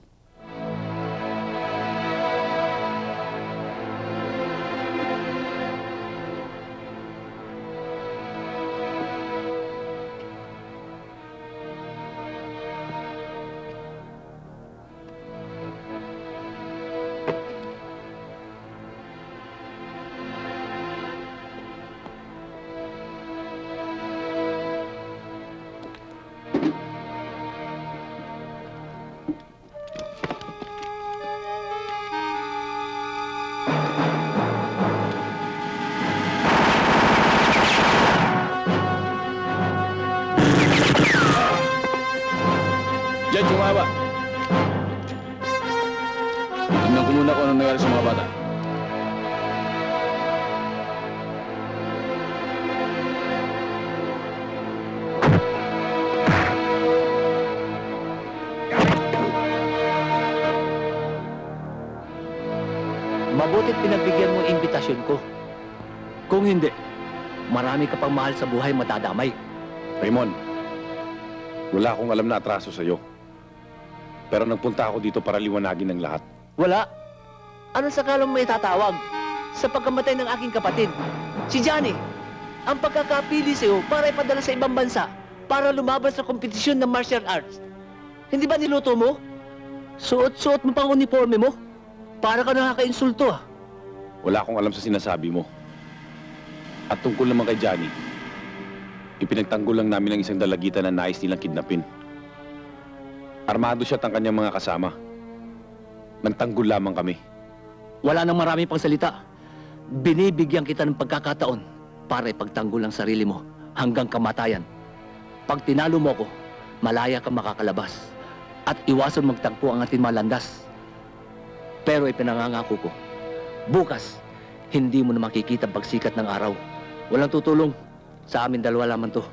Diyan, sumaba. Tingnan ko muna kung anong nangyari sa mga bata. Mabutit pinagbigyan mo ang imbitasyon ko. Kung hindi, marami ka pang mahal sa buhay matadamay. Raymond, wala akong alam na atraso sa'yo. Pero nagpunta ako dito para liwanagin ang lahat. Wala. Anong sakalang may tatawag? Sa pagkamatay ng aking kapatid, si Johnny. Ang pagkakapili sa'yo para ipadala sa ibang bansa para lumaban sa kompetisyon ng martial arts. Hindi ba niluto mo? Suot-suot mo pang uniforme mo? Para ka nakaka-insulto ah. Wala akong alam sa sinasabi mo. At tungkol naman kay Johnny, ipinagtanggol lang namin ang isang dalagitan na nais nilang kidnapin. Armado siya at ang kanyang mga kasama. Nagtanggol lamang kami. Wala nang marami pang salita. Binibigyan kita ng pagkakataon para ipagtanggol ang sarili mo hanggang kamatayan. Pag tinalo mo ko, malaya kang makakalabas at iwasan magtagpo ang ating malandas. Pero ipinangangako ko, bukas, hindi mo na makikita pagsikat ng araw. Walang tutulong. Sa amin dalawa lamang to.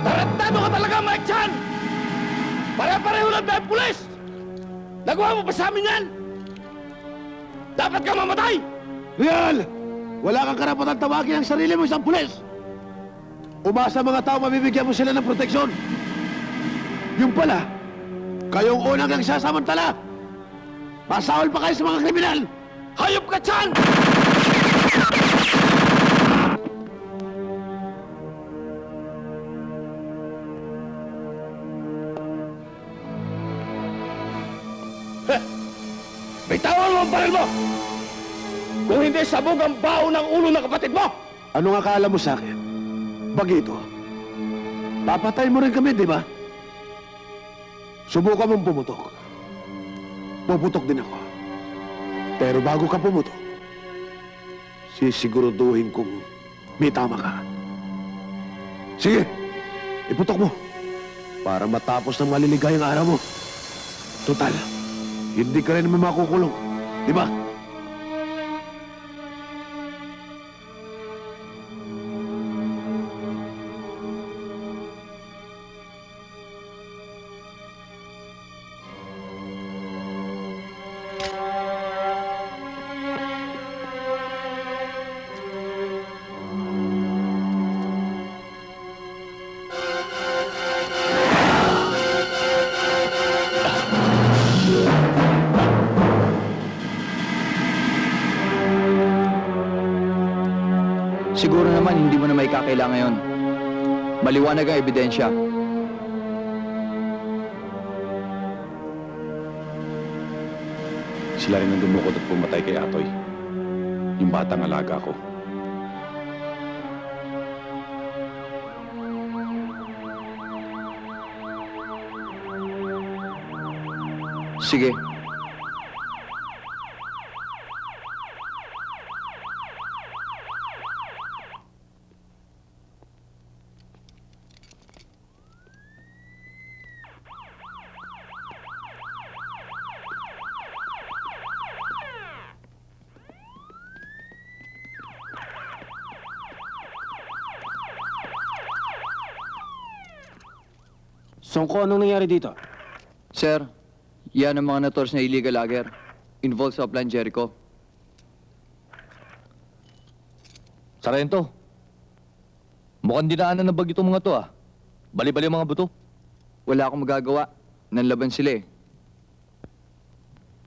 Tarantado ka talaga, Mike Chan! Pare-pareho lang tayo pulis! Nagawa mo pa sa amin yan? Dapat ka mamatay! Real! Wala kang karapatan tawagin ang sarili mo isang pulis! Umasa mga tao mabibigyan mo sila ng proteksyon. Yung pala, kayong unang nagsasamantala. Masahol pa kayo sa mga kriminal! Hayop ka, Chan! Bitawan mo ang baril mo! Kung hindi, sabog ang bao ng ulo ng kapatid mo! Anong akala mo sa akin? Bagito. Papatay mo rin kami, di ba? Subukan mong pumutok. Puputok din ako. Pero bago ka pumutok, sisiguraduhin kong may tama ka. Sige, iputok mo. Para matapos ng maliligayang araw mo. Total, hindi ka rin naman makukulong. Di ba? Siguro naman hindi mo na may kakailangan ngayon. Maliwanag ang ebidensya. Sila rin ang dumukot at pumatay kay Atoy. Yung batang alaga ko. Sige. Songko, anong nangyari dito? Sir, yan ang mga nators na illegal logger involved sa Plan Jericho. Sarento, mukhang dinaanan ng bagyo itong mga to ah. Bali-bali ang mga buto. Wala akong magagawa. Nanlaban sila eh.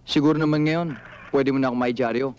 Siguro naman ngayon, pwede mo na akong maidyaryo.